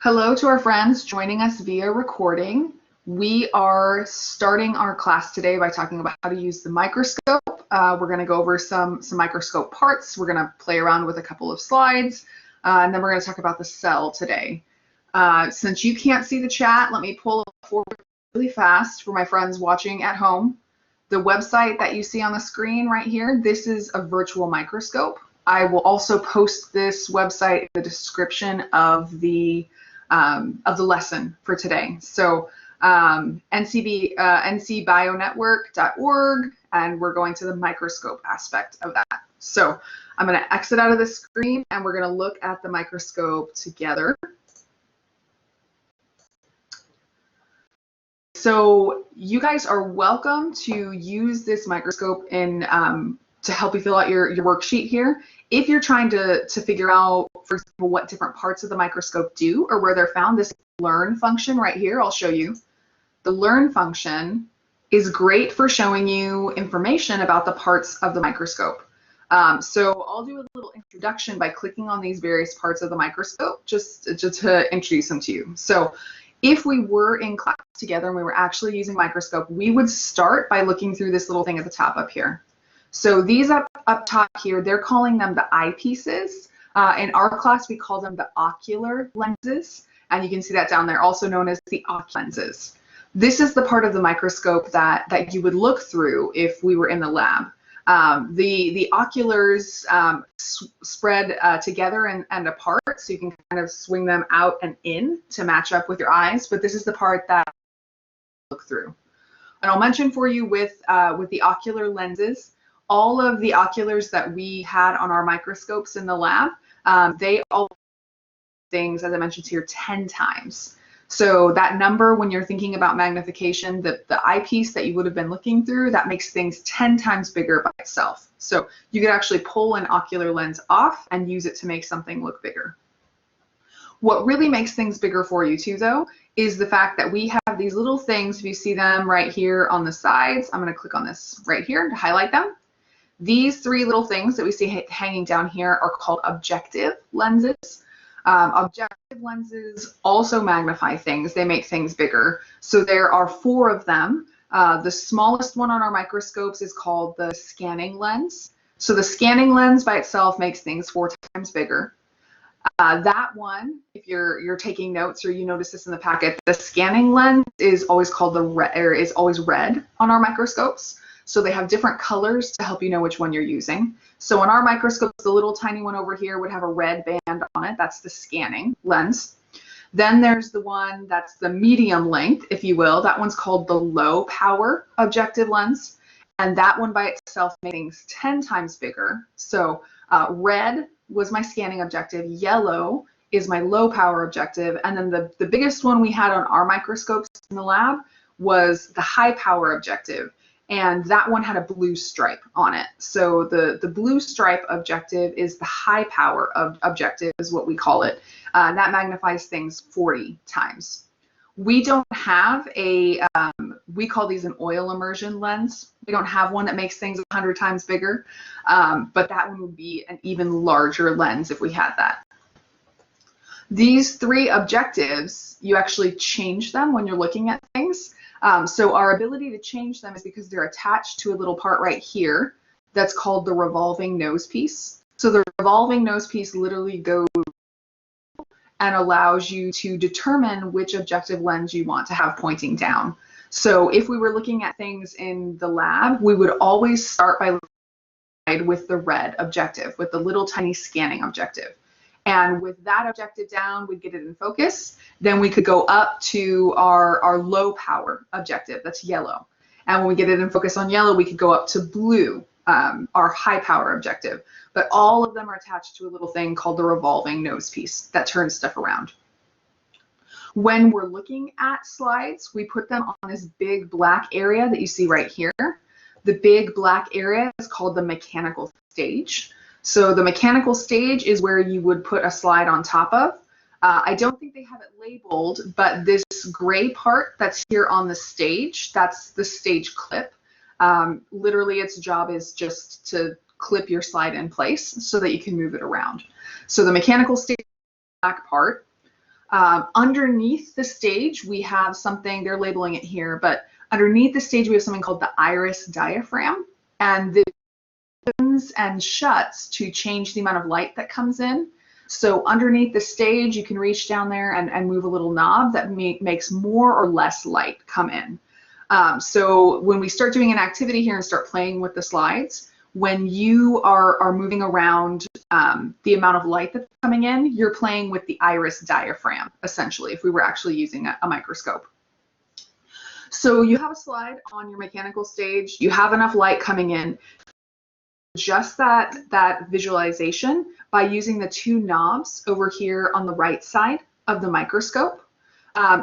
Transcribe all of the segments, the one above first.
Hello to our friends joining us via recording. We are starting our class today by talking about how to use the microscope. We're going to go over some microscope parts. We're going to play around with a couple of slides, and then we're going to talk about the cell today. Since you can't see the chat, let me pull it forward really fast for my friends watching at home. The website that you see on the screen right here, this is a virtual microscope. I will also post this website in the description of the lesson for today. So ncbionetwork.org, and we're going to the microscope aspect of that. So I'm going to exit out of the screen and we're going to look at the microscope together. So you guys are welcome to use this microscope in to help you fill out your worksheet here. If you're trying to figure out, for example, what different parts of the microscope do or where they're found, this learn function right here, I'll show you. The learn function is great for showing you information about the parts of the microscope. So I'll do a little introduction by clicking on these various parts of the microscope just to introduce them to you. So if we were in class together and we were actually using microscope, we would start by looking through this little thing at the top up here. So these up top here, they're calling them the eyepieces. In our class, we call them the ocular lenses, and you can see that down there, also known as the ocular lenses. This is the part of the microscope that you would look through if we were in the lab. The oculars spread together and apart, so you can kind of swing them out and in to match up with your eyes, but this is the part that you look through. And I'll mention for you with the ocular lenses, all of the oculars that we had on our microscopes in the lab, they all things, as I mentioned here, 10 times. So that number, when you're thinking about magnification, the eyepiece that you would have been looking through, that makes things 10 times bigger by itself. So you could actually pull an ocular lens off and use it to make something look bigger. What really makes things bigger for you too, though, is the fact that we have these little things. If you see them right here on the sides, I'm going to click on this right here to highlight them. These three little things that we see hanging down here are called objective lenses. Objective lenses also magnify things. They make things bigger. So there are 4 of them. The smallest one on our microscopes is called the scanning lens. So the scanning lens by itself makes things 4 times bigger. That one, if you're taking notes or you notice this in the packet, the scanning lens is always called always red on our microscopes. So they have different colors to help you know which one you're using. So on our microscopes, the little tiny one over here would have a red band on it. That's the scanning lens. Then there's the one that's the medium length, if you will. That one's called the low power objective lens. And that one by itself makes things 10 times bigger. So red was my scanning objective. Yellow is my low power objective. And then the biggest one we had on our microscopes in the lab was the high power objective. And that one had a blue stripe on it. So the blue stripe objective is the high power objective, is what we call it. That magnifies things 40 times. We don't have we call these an oil immersion lens. We don't have one that makes things 100 times bigger, but that one would be an even larger lens if we had that. These 3 objectives, you actually change them when you're looking at things. So our ability to change them is because they're attached to a little part right here that's called the revolving nose piece. So the revolving nose piece literally goes and allows you to determine which objective lens you want to have pointing down. So if we were looking at things in the lab, we would always start by looking with the red objective, with the little tiny scanning objective. And with that objective down, we'd get it in focus. Then we could go up to our low power objective, that's yellow. And when we get it in focus on yellow, we could go up to blue, our high power objective. But all of them are attached to a little thing called the revolving nose piece that turns stuff around. When we're looking at slides, we put them on this big black area that you see right here. The big black area is called the mechanical stage. So the mechanical stage is where you would put a slide on top of. I don't think they have it labeled, but this gray part that's here on the stage, that's the stage clip. Literally, its job is just to clip your slide in place so that you can move it around. So the mechanical stage is the black part. Underneath the stage, we have something, they're labeling it here, but underneath the stage, we have something called the iris diaphragm. And this opens and shuts to change the amount of light that comes in. So underneath the stage, you can reach down there and move a little knob that makes more or less light come in. So when we start doing an activity here and start playing with the slides, when you are moving around the amount of light that's coming in, you're playing with the iris diaphragm, essentially, if we were actually using a microscope. So you have a slide on your mechanical stage, you have enough light coming in, just that visualization by using the two knobs over here on the right side of the microscope.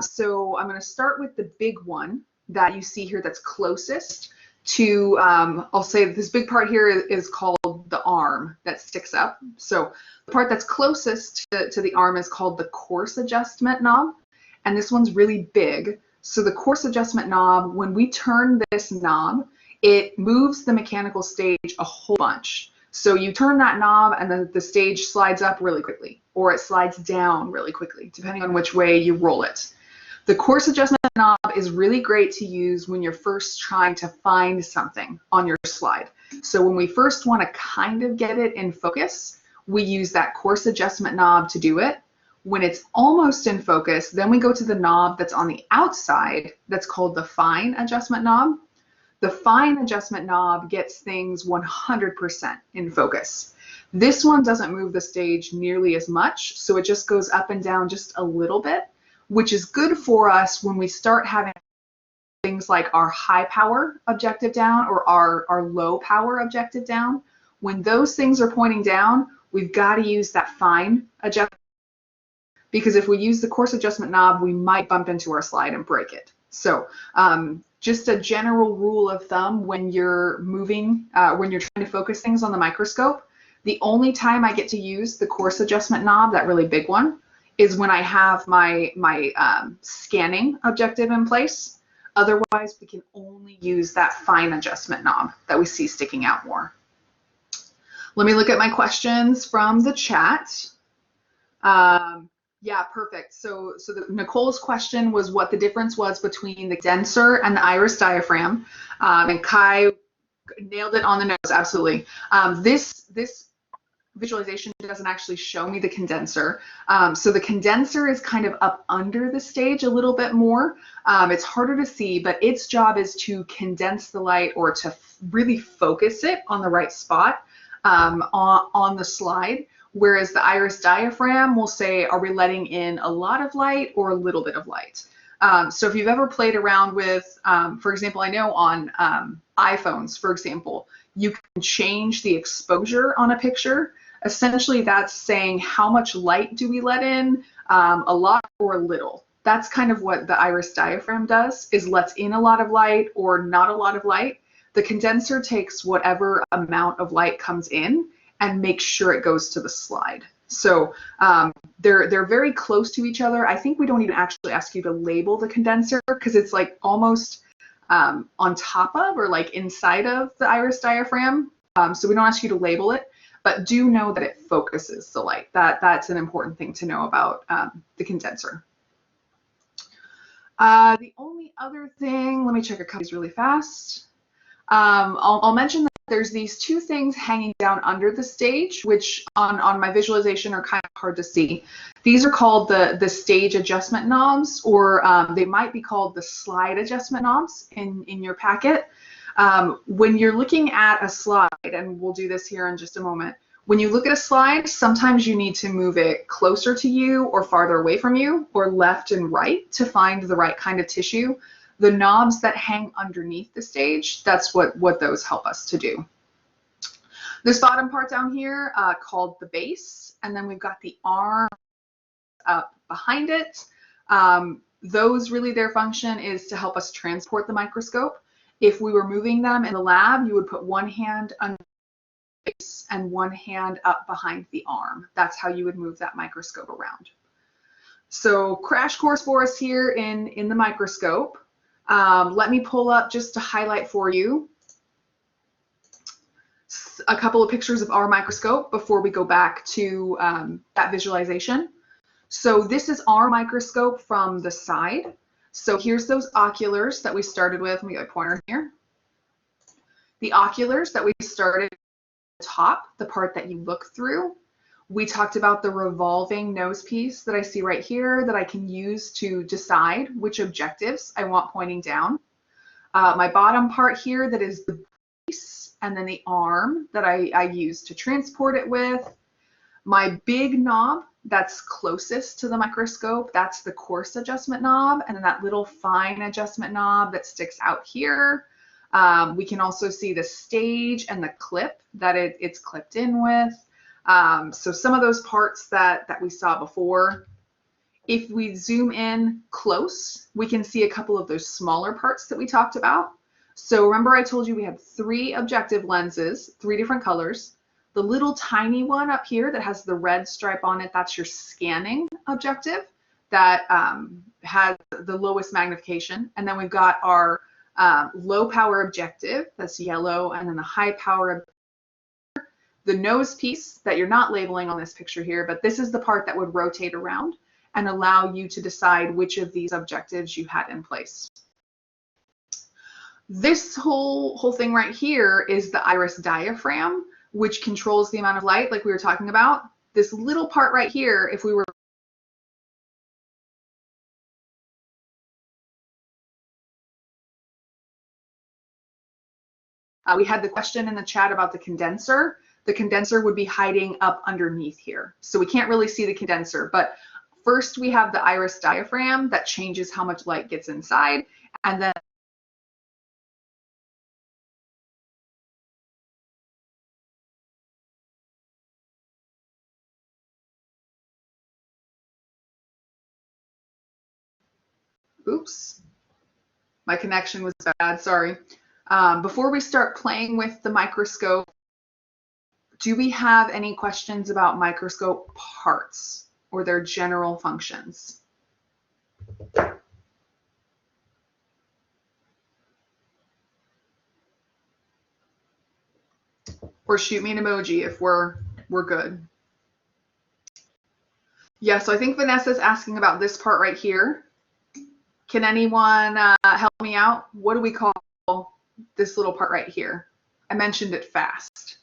So I'm going to start with the big one that you see here that's closest to, I'll say this big part here is called the arm that sticks up. So the part that's closest to the arm is called the coarse adjustment knob, and this one's really big. So the coarse adjustment knob, when we turn this knob, it moves the mechanical stage a whole bunch. So you turn that knob and the stage slides up really quickly, or it slides down really quickly, depending on which way you roll it. The coarse adjustment knob is really great to use when you're first trying to find something on your slide. So when we first want to kind of get it in focus, we use that coarse adjustment knob to do it. When it's almost in focus, then we go to the knob that's on the outside that's called the fine adjustment knob. The fine adjustment knob gets things 100% in focus. This one doesn't move the stage nearly as much, so it just goes up and down just a little bit, which is good for us when we start having things like our high power objective down or our low power objective down. When those things are pointing down, we've got to use that fine adjustment, because if we use the coarse adjustment knob, we might bump into our slide and break it. So just a general rule of thumb when you're moving, when you're trying to focus things on the microscope, the only time I get to use the coarse adjustment knob, that really big one, is when I have my scanning objective in place. Otherwise, we can only use that fine adjustment knob that we see sticking out more. Let me look at my questions from the chat. Yeah, perfect. So Nicole's question was what the difference was between the condenser and the iris diaphragm, and Kai nailed it on the nose. Absolutely. This visualization doesn't actually show me the condenser. So the condenser is kind of up under the stage a little bit more. It's harder to see, but its job is to condense the light or to really focus it on the right spot on the slide. Whereas the iris diaphragm will say, are we letting in a lot of light or a little bit of light? So if you've ever played around with, for example, I know on iPhones, for example, you can change the exposure on a picture. Essentially, that's saying how much light do we let in, a lot or a little. That's kind of what the iris diaphragm does, is lets in a lot of light or not a lot of light. The condenser takes whatever amount of light comes in and make sure it goes to the slide. So they're very close to each other. I think we don't even actually ask you to label the condenser because it's like almost on top of or like inside of the iris diaphragm. So we don't ask you to label it, but do know that it focuses the light. That's an important thing to know about the condenser. The only other thing, let me check a couple of these really fast. I'll mention that there's these two things hanging down under the stage, which on my visualization are kind of hard to see. These are called the stage adjustment knobs, or they might be called the slide adjustment knobs in your packet. When you're looking at a slide, and we'll do this here in just a moment, when you look at a slide, sometimes you need to move it closer to you or farther away from you, or left and right to find the right kind of tissue. The knobs that hang underneath the stage, that's what those help us to do. This bottom part down here called the base, and then we've got the arm up behind it. Those really, their function is to help us transport the microscope. If we were moving them in the lab, you would put one hand under the base and one hand up behind the arm. That's how you would move that microscope around. So crash course for us here in the microscope. Let me pull up just to highlight for you a couple of pictures of our microscope before we go back to that visualization. So this is our microscope from the side. So here's those oculars that we started with. Let me get a pointer here. The oculars that we started at the top, the part that you look through. We talked about the revolving nose piece that I see right here that I can use to decide which objectives I want pointing down. My bottom part here that is the base, and then the arm that I use to transport it with. My big knob that's closest to the microscope, that's the coarse adjustment knob, and then that little fine adjustment knob that sticks out here. We can also see the stage and the clip that it's clipped in with. So some of those parts that we saw before. If we zoom in close, we can see a couple of those smaller parts that we talked about. So remember I told you we have 3 objective lenses, 3 different colors. The little tiny one up here that has the red stripe on it, that's your scanning objective that has the lowest magnification. And then we've got our low power objective, that's yellow, and then the high power, the nose piece that you're not labeling on this picture here, but this is the part that would rotate around and allow you to decide which of these objectives you had in place. This whole thing right here is the iris diaphragm, which controls the amount of light like we were talking about. This little part right here, if we were we had the question in the chat about the condenser. The condenser would be hiding up underneath here. So we can't really see the condenser, but first we have the iris diaphragm that changes how much light gets inside, and then oops, my connection was bad, sorry. Before we start playing with the microscope, do we have any questions about microscope parts or their general functions? Or shoot me an emoji if we're good. Yeah, so I think Vanessa's asking about this part right here. Can anyone help me out? What do we call this little part right here? I mentioned it fast.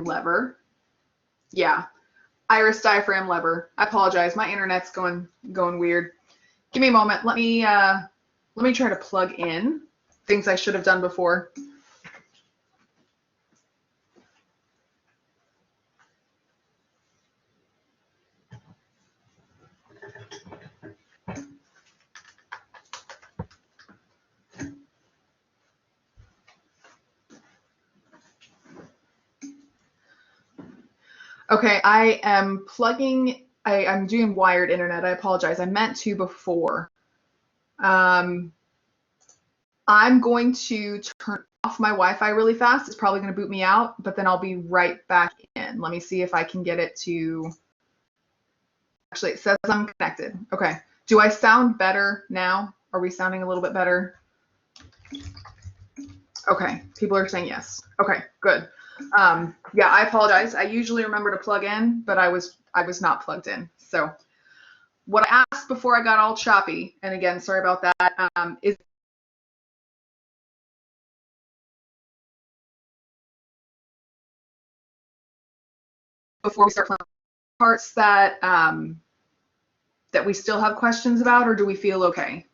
Lever. Yeah, iris diaphragm lever. I apologize, my internet's going weird. Give me a moment. Let me try to plug in things I should have done before. Okay, I am plugging, I'm doing wired internet. I apologize. I meant to before. I'm going to turn off my Wi-Fi really fast. It's probably going to boot me out, but then I'll be right back in. Let me see if I can get it to, actually it says I'm connected. Okay, do I sound better now? Are we sounding a little bit better? Okay, people are saying yes. Okay, good. Yeah, I apologize. I usually remember to plug in, but I was not plugged in. So what I asked before I got all choppy, and again, sorry about that, is before we start playing parts that that we still have questions about, or do we feel okay?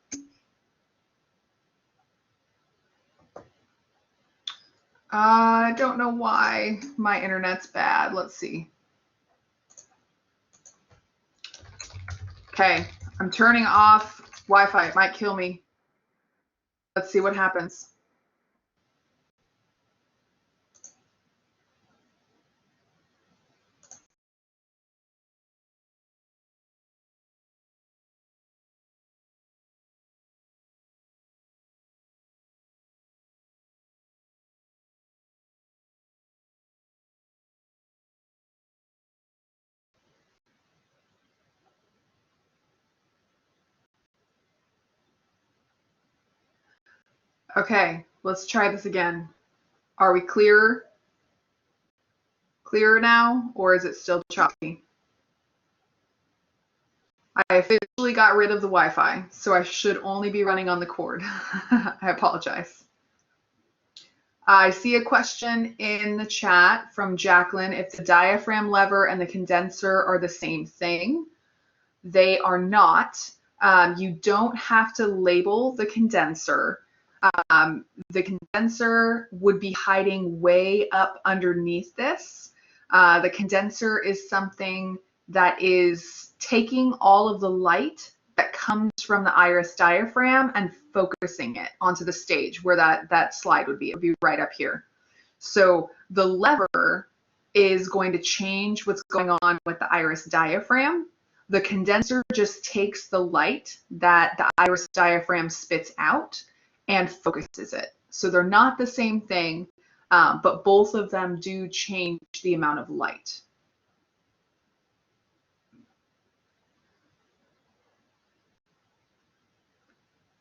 I don't know why my internet's bad. Let's see. Okay, I'm turning off Wi-Fi. It might kill me. Let's see what happens. Okay, let's try this again. Are we clearer now, or is it still choppy? I officially got rid of the Wi-Fi, so I should only be running on the cord. I apologize. I see a question in the chat from Jacqueline. If the diaphragm lever and the condenser are the same thing, they are not. You don't have to label the condenser. The condenser would be hiding way up underneath this. The condenser is something that is taking all of the light that comes from the iris diaphragm and focusing it onto the stage where that slide would be. It would be right up here. So the lever is going to change what's going on with the iris diaphragm. The condenser just takes the light that the iris diaphragm spits out and focuses it. So they're not the same thing, but both of them do change the amount of light.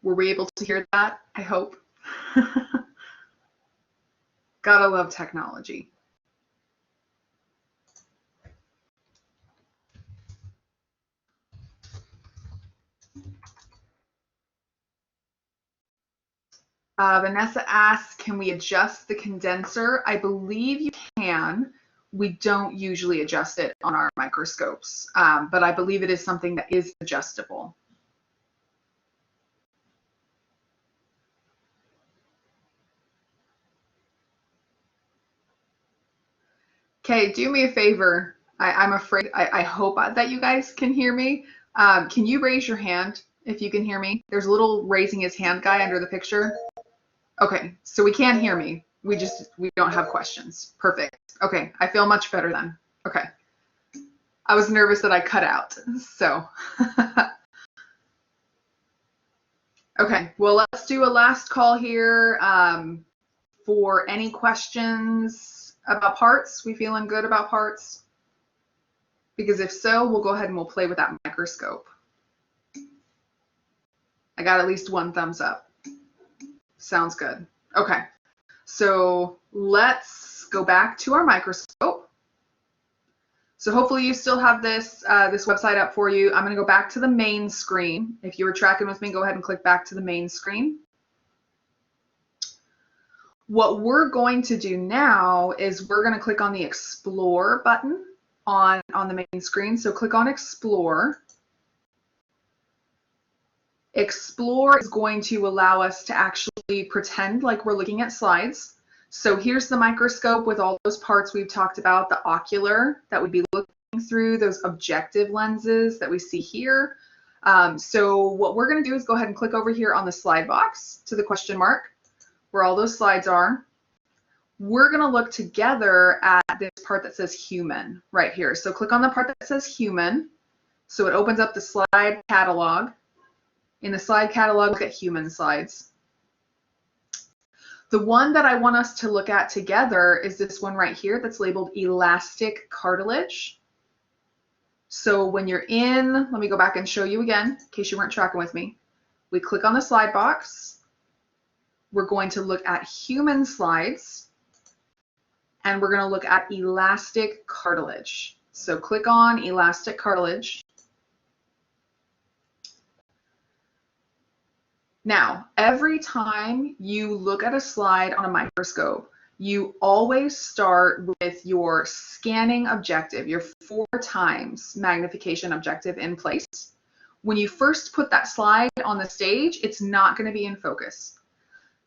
Were we able to hear that? I hope. Gotta love technology. Vanessa asks, can we adjust the condenser? I believe you can. We don't usually adjust it on our microscopes, but I believe it is something that is adjustable. Okay, do me a favor. I'm afraid, I hope that you guys can hear me. Can you raise your hand if you can hear me? There's a little raising his hand guy under the picture. Okay, so we can't hear me. We don't have questions. Perfect. Okay, I feel much better then. Okay. I was nervous that I cut out, so. Okay, well, let's do a last call here for any questions about parts. We feeling good about parts? Because if so, we'll go ahead and we'll play with that microscope. I got at least one thumbs up. Sounds good. Okay, so let's go back to our microscope. So hopefully you still have this website up for you. I'm going to go back to the main screen. If you were tracking with me, go ahead and click back to the main screen. What we're going to do now is we're going to click on the Explore button on the main screen. So click on Explore. Explore is going to allow us to actually pretend like we're looking at slides. So here's the microscope with all those parts we've talked about, the ocular that we'd be looking through, those objective lenses that we see here. So what we're going to do is go ahead and click over here on the slide box to the question mark where all those slides are. We're going to look together at this part that says human right here. So click on the part that says human. So it opens up the slide catalog. In the slide catalog, look at human slides. The one that I want us to look at together is this one right here that's labeled elastic cartilage. So when you're in, let me go back and show you again, in case you weren't tracking with me. We click on the slide box. We're going to look at human slides, and we're going to look at elastic cartilage. So click on elastic cartilage. Now, every time you look at a slide on a microscope, you always start with your scanning objective, your 4 times magnification objective in place. When you first put that slide on the stage, it's not going to be in focus.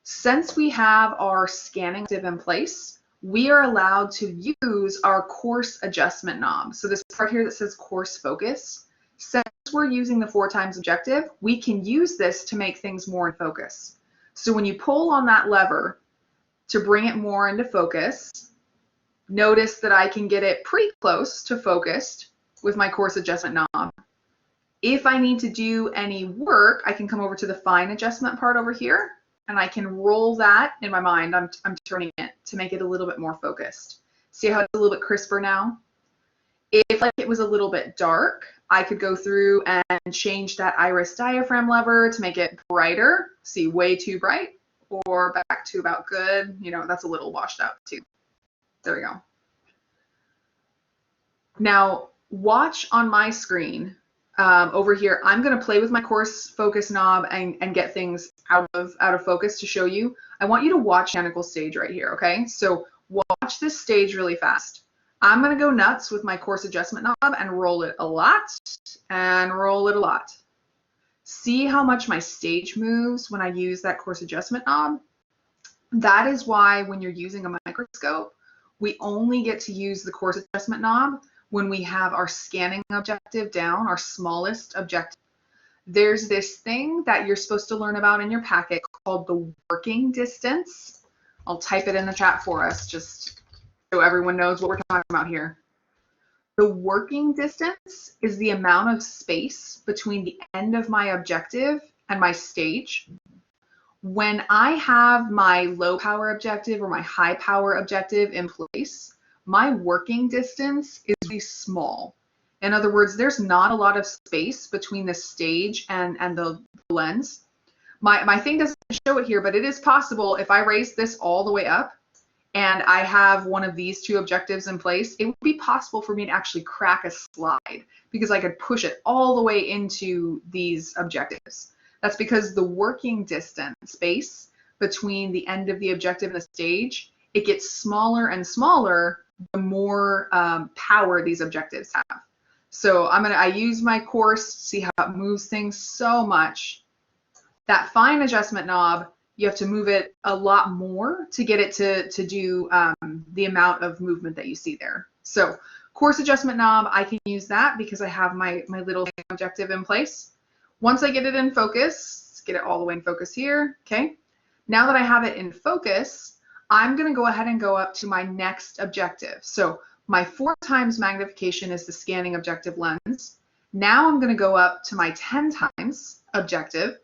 Since we have our scanning objective in place, we are allowed to use our coarse adjustment knob. So this part here that says coarse focus, since we're using the 4 times objective, we can use this to make things more in focus. So when you pull on that lever to bring it more into focus, notice that I can get it pretty close to focused with my coarse adjustment knob. If I need to do any work, I can come over to the fine adjustment part over here, and I can roll that in my mind. I'm turning it to make it a little bit more focused. See how it's a little bit crisper now? If like it was a little bit dark, I could go through and change that iris diaphragm lever to make it brighter. See, way too bright. or back to about good. You know, that's a little washed out too. There we go. Now watch on my screen over here. I'm going to play with my coarse focus knob and get things out of focus to show you. I want you to watch mechanical stage right here, okay? So watch this stage really fast. I'm going to go nuts with my coarse adjustment knob and roll it a lot and roll it a lot. See how much my stage moves when I use that coarse adjustment knob? That is why when you're using a microscope, we only get to use the coarse adjustment knob when we have our scanning objective down, our smallest objective. There's this thing that you're supposed to learn about in your packet called the working distance. I'll type it in the chat for us just so everyone knows what we're talking about here. The working distance is the amount of space between the end of my objective and my stage. When I have my low power objective or my high power objective in place, my working distance is really small. In other words, there's not a lot of space between the stage and the lens. My thing doesn't show it here, but it is possible if I raise this all the way up and I have one of these two objectives in place, it would be possible for me to actually crack a slide because I could push it all the way into these objectives. That's because the working distance space between the end of the objective and the stage, it gets smaller and smaller the more power these objectives have. So I use my coarse, see how it moves things so much. That fine adjustment knob, you have to move it a lot more to get it to do the amount of movement that you see there. So coarse adjustment knob, I can use that because I have my little objective in place. Once I get it in focus, let's get it all the way in focus here, okay? Now that I have it in focus, I'm gonna go ahead and go up to my next objective. So my 4 times magnification is the scanning objective lens. Now I'm gonna go up to my 10 times objective.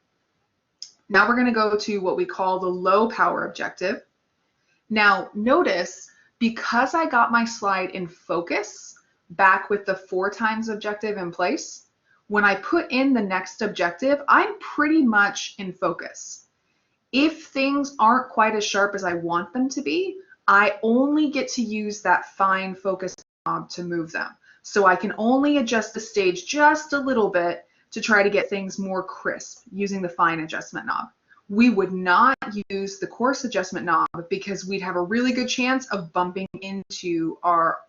Now we're gonna go to what we call the low power objective. Now notice, because I got my slide in focus back with the 4 times objective in place, when I put in the next objective, I'm pretty much in focus. If things aren't quite as sharp as I want them to be, I only get to use that fine focus knob to move them. So I can only adjust the stage just a little bit to try to get things more crisp using the fine adjustment knob. We would not use the coarse adjustment knob because we'd have a really good chance of bumping into our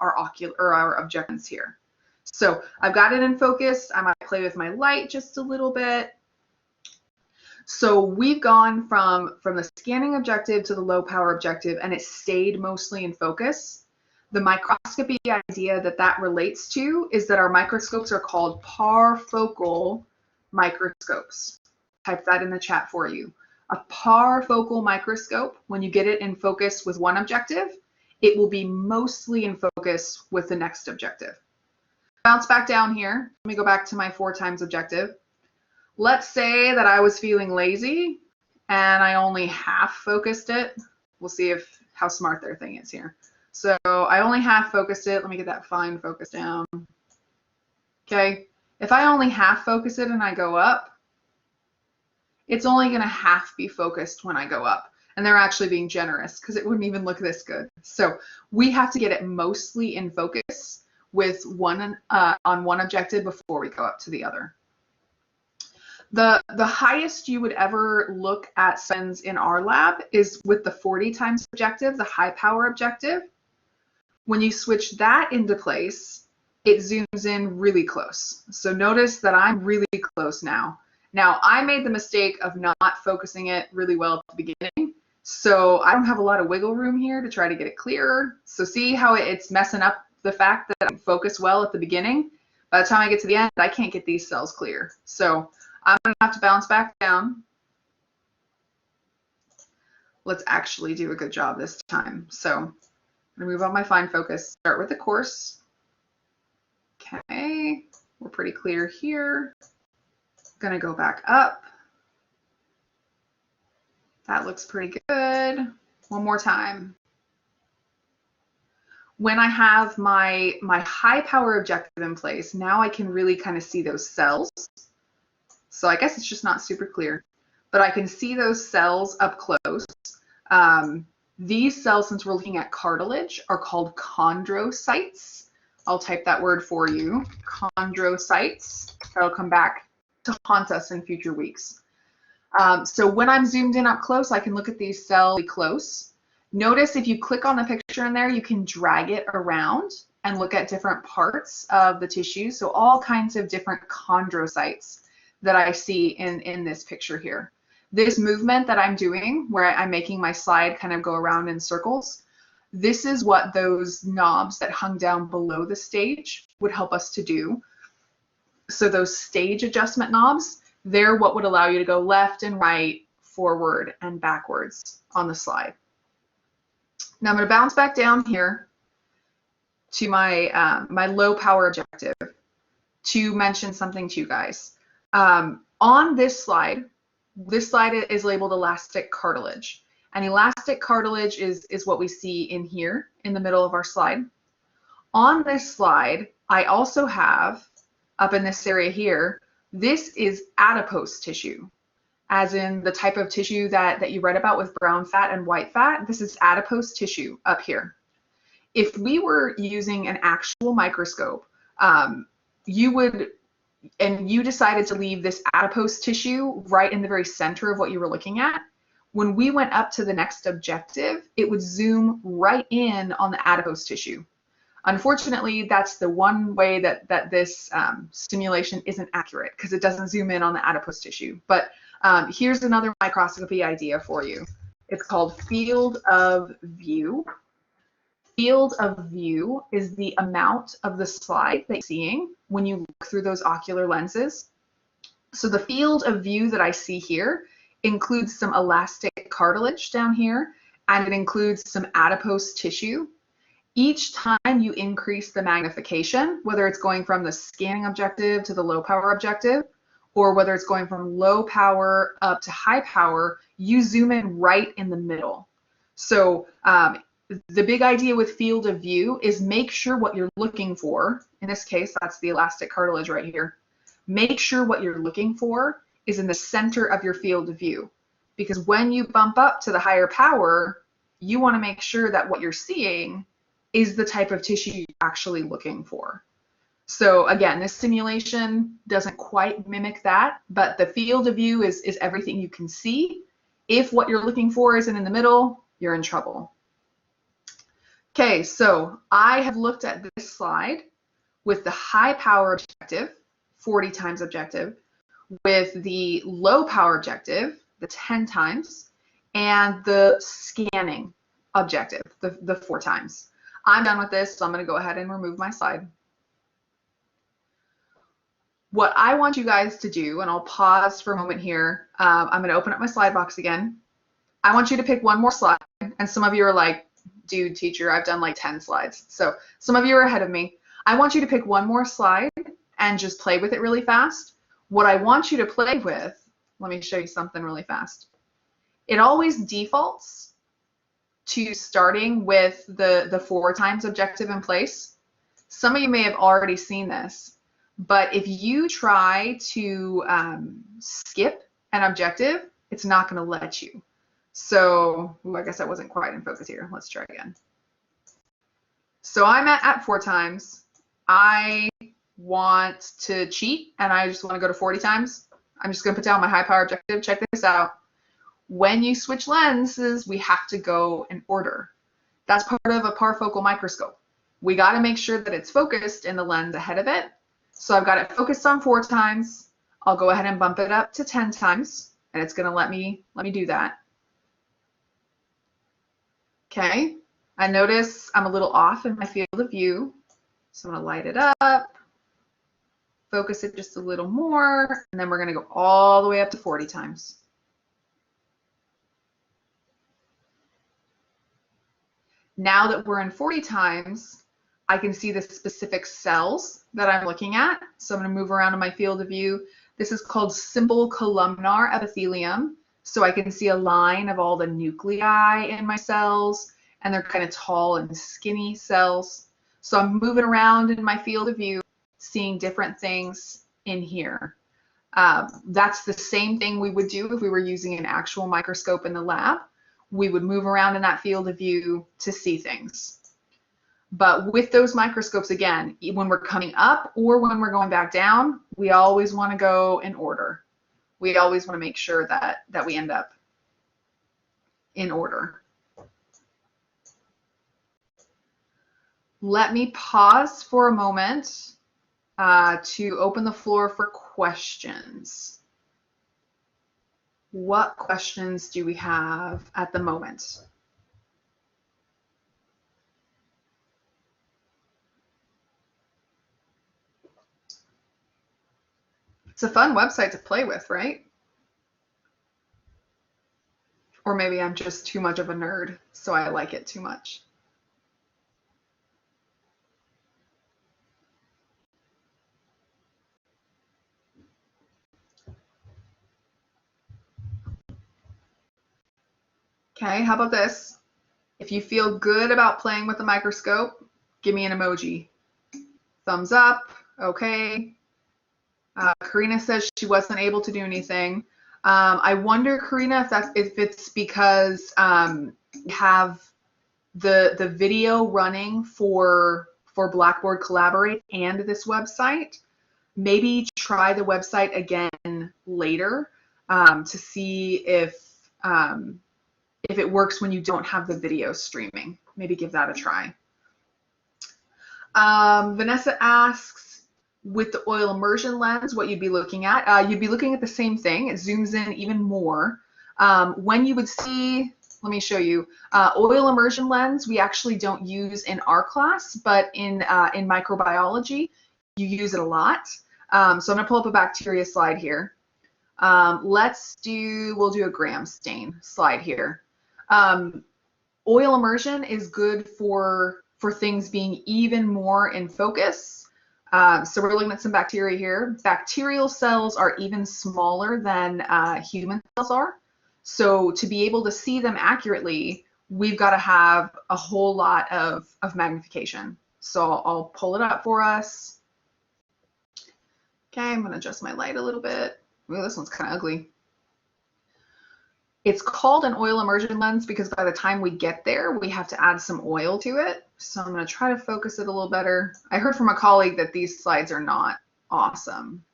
objectives here. So I've got it in focus. I might play with my light just a little bit. So we've gone from the scanning objective to the low power objective, and it stayed mostly in focus. The microscopy idea that relates to is that our microscopes are called parfocal microscopes. Type that in the chat for you. A parfocal microscope, when you get it in focus with one objective, it will be mostly in focus with the next objective. Bounce back down here. Let me go back to my 4 times objective. Let's say that I was feeling lazy and I only half focused it. We'll see how smart their thing is here. So I only half focused it. Let me get that fine focus down. Okay. If I only half focus it and I go up, it's only going to half be focused when I go up. And they're actually being generous because it wouldn't even look this good. So we have to get it mostly in focus with on one objective before we go up to the other. The highest you would ever look at lens in our lab is with the 40 times objective, the high power objective. When you switch that into place, it zooms in really close. So notice that I'm really close now. Now I made the mistake of not focusing it really well at the beginning. So I don't have a lot of wiggle room here to try to get it clearer. So see how it's messing up the fact that I didn't focus well at the beginning. By the time I get to the end, I can't get these cells clear. So I'm going to have to bounce back down. Let's actually do a good job this time. So I'm going to move on my fine focus. Start with the coarse. Okay, we're pretty clear here. Going to go back up. That looks pretty good. One more time. When I have my high power objective in place, now I can really kind of see those cells. So I guess it's just not super clear. but I can see those cells up close. These cells, since we're looking at cartilage, are called chondrocytes. I'll type that word for you, chondrocytes. That'll come back to haunt us in future weeks. So when I'm zoomed in up close, I can look at these cells close. Notice if you click on the picture in there, you can drag it around and look at different parts of the tissue. So all kinds of different chondrocytes that I see in this picture here. This movement that I'm doing, where I'm making my slide kind of go around in circles, this is what those knobs that hung down below the stage would help us to do. So those stage adjustment knobs, they're what would allow you to go left and right, forward and backwards on the slide. Now I'm going to bounce back down here to my, my low power objective to mention something to you guys. On this slide is labeled elastic cartilage. And elastic cartilage is what we see in here in the middle of our slide. On this slide, I also have, up in this area here, this is adipose tissue, as in the type of tissue that you read about with brown fat and white fat. This is adipose tissue up here. If we were using an actual microscope, you decided to leave this adipose tissue right in the very center of what you were looking at, when we went up to the next objective, it would zoom right in on the adipose tissue. Unfortunately, that's the one way that this simulation isn't accurate, because it doesn't zoom in on the adipose tissue. But here's another microscopy idea for you. It's called field of view. Field of view is the amount of the slide that you're seeing when you look through those ocular lenses. So the field of view that I see here includes some elastic cartilage down here, and it includes some adipose tissue. Each time you increase the magnification, whether it's going from the scanning objective to the low power objective, or whether it's going from low power up to high power, you zoom in right in the middle. So the big idea with field of view is make sure what you're looking for, in this case, that's the elastic cartilage right here, make sure what you're looking for is in the center of your field of view. Because when you bump up to the higher power, you want to make sure that what you're seeing is the type of tissue you're actually looking for. So again, this simulation doesn't quite mimic that, but the field of view is everything you can see. If what you're looking for isn't in the middle, you're in trouble. Okay, so I have looked at this slide with the high power objective, 40 times objective, with the low power objective, the 10 times, and the scanning objective, the 4 times. I'm done with this, so I'm going to go ahead and remove my slide. What I want you guys to do, and I'll pause for a moment here, I'm going to open up my slide box again. I want you to pick one more slide, and some of you are like, dude, teacher, I've done like 10 slides. So some of you are ahead of me. I want you to pick one more slide and just play with it really fast. What I want you to play with, let me show you something really fast. It always defaults to starting with the 4 times objective in place. Some of you may have already seen this, but if you try to skip an objective, it's not going to let you. So, I guess that wasn't quite in focus here. Let's try again. So I'm at 4 times. I want to cheat, and I just want to go to 40 times. I'm just going to put down my high power objective. Check this out. When you switch lenses, we have to go in order. That's part of a parfocal microscope. We got to make sure that it's focused in the lens ahead of it. So I've got it focused on 4 times. I'll go ahead and bump it up to 10 times, and it's going to let me do that. Okay, I notice I'm a little off in my field of view, so I'm going to light it up, focus it just a little more, and then we're going to go all the way up to 40 times. Now that we're in 40 times, I can see the specific cells that I'm looking at. So I'm going to move around in my field of view. This is called simple columnar epithelium. So I can see a line of all the nuclei in my cells, and they're kind of tall and skinny cells. So I'm moving around in my field of view, seeing different things in here. That's the same thing we would do if we were using an actual microscope in the lab. We would move around in that field of view to see things. But with those microscopes, again, when we're coming up or when we're going back down, we always want to go in order. We always want to make sure that we end up in order. Let me pause for a moment to open the floor for questions. What questions do we have at the moment? It's a fun website to play with, right? Or maybe I'm just too much of a nerd, so I like it too much. Okay, how about this? If you feel good about playing with the microscope, give me an emoji. Thumbs up, okay. Karina says she wasn't able to do anything. I wonder, Karina, if it's because we have the video running for Blackboard Collaborate and this website. Maybe try the website again later to see if it works when you don't have the video streaming. Maybe give that a try. Vanessa asks, with the oil immersion lens, what you'd be looking at. You'd be looking at the same thing. It zooms in even more. When you would see, let me show you, oil immersion lens, we actually don't use in our class, but in microbiology, you use it a lot. So I'm going to pull up a bacteria slide here. We'll do a gram stain slide here. Oil immersion is good for things being even more in focus. So we're looking at some bacteria here. Bacterial cells are even smaller than human cells are. So to be able to see them accurately, we've got to have a whole lot of magnification. So I'll pull it up for us. Okay, I'm going to adjust my light a little bit. Ooh, this one's kind of ugly. It's called an oil immersion lens because by the time we get there, we have to add some oil to it. So I'm going to try to focus it a little better. I heard from a colleague that these slides are not awesome.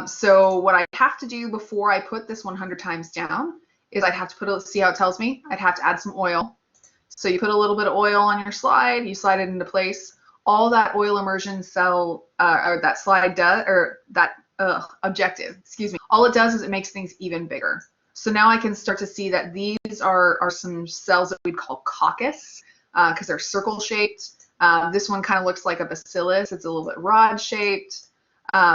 So what I have to do before I put this 100 times down is I'd have to see how it tells me, I'd have to add some oil. So you put a little bit of oil on your slide, you slide it into place. All that oil immersion cell, or that slide does, or that objective, excuse me, all it does is it makes things even bigger. So now I can start to see that these are some cells that we'd call coccus because they're circle shaped. This one kind of looks like a bacillus. It's a little bit rod shaped.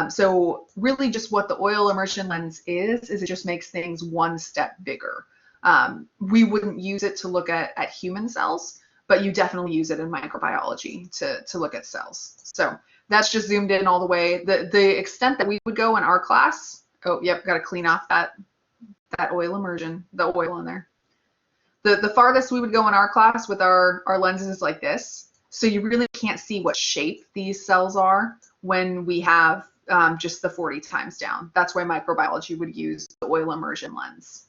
So really just what the oil immersion lens is it just makes things one step bigger. We wouldn't use it to look at human cells, but you definitely use it in microbiology to look at cells. So that's just zoomed in all the way. The extent that we would go in our class, oh, yep, got to clean off that oil immersion, the oil in there. The farthest we would go in our class with our lenses is like this. So you really can't see what shape these cells are when we have just the 40 times down. That's why microbiology would use the oil immersion lens.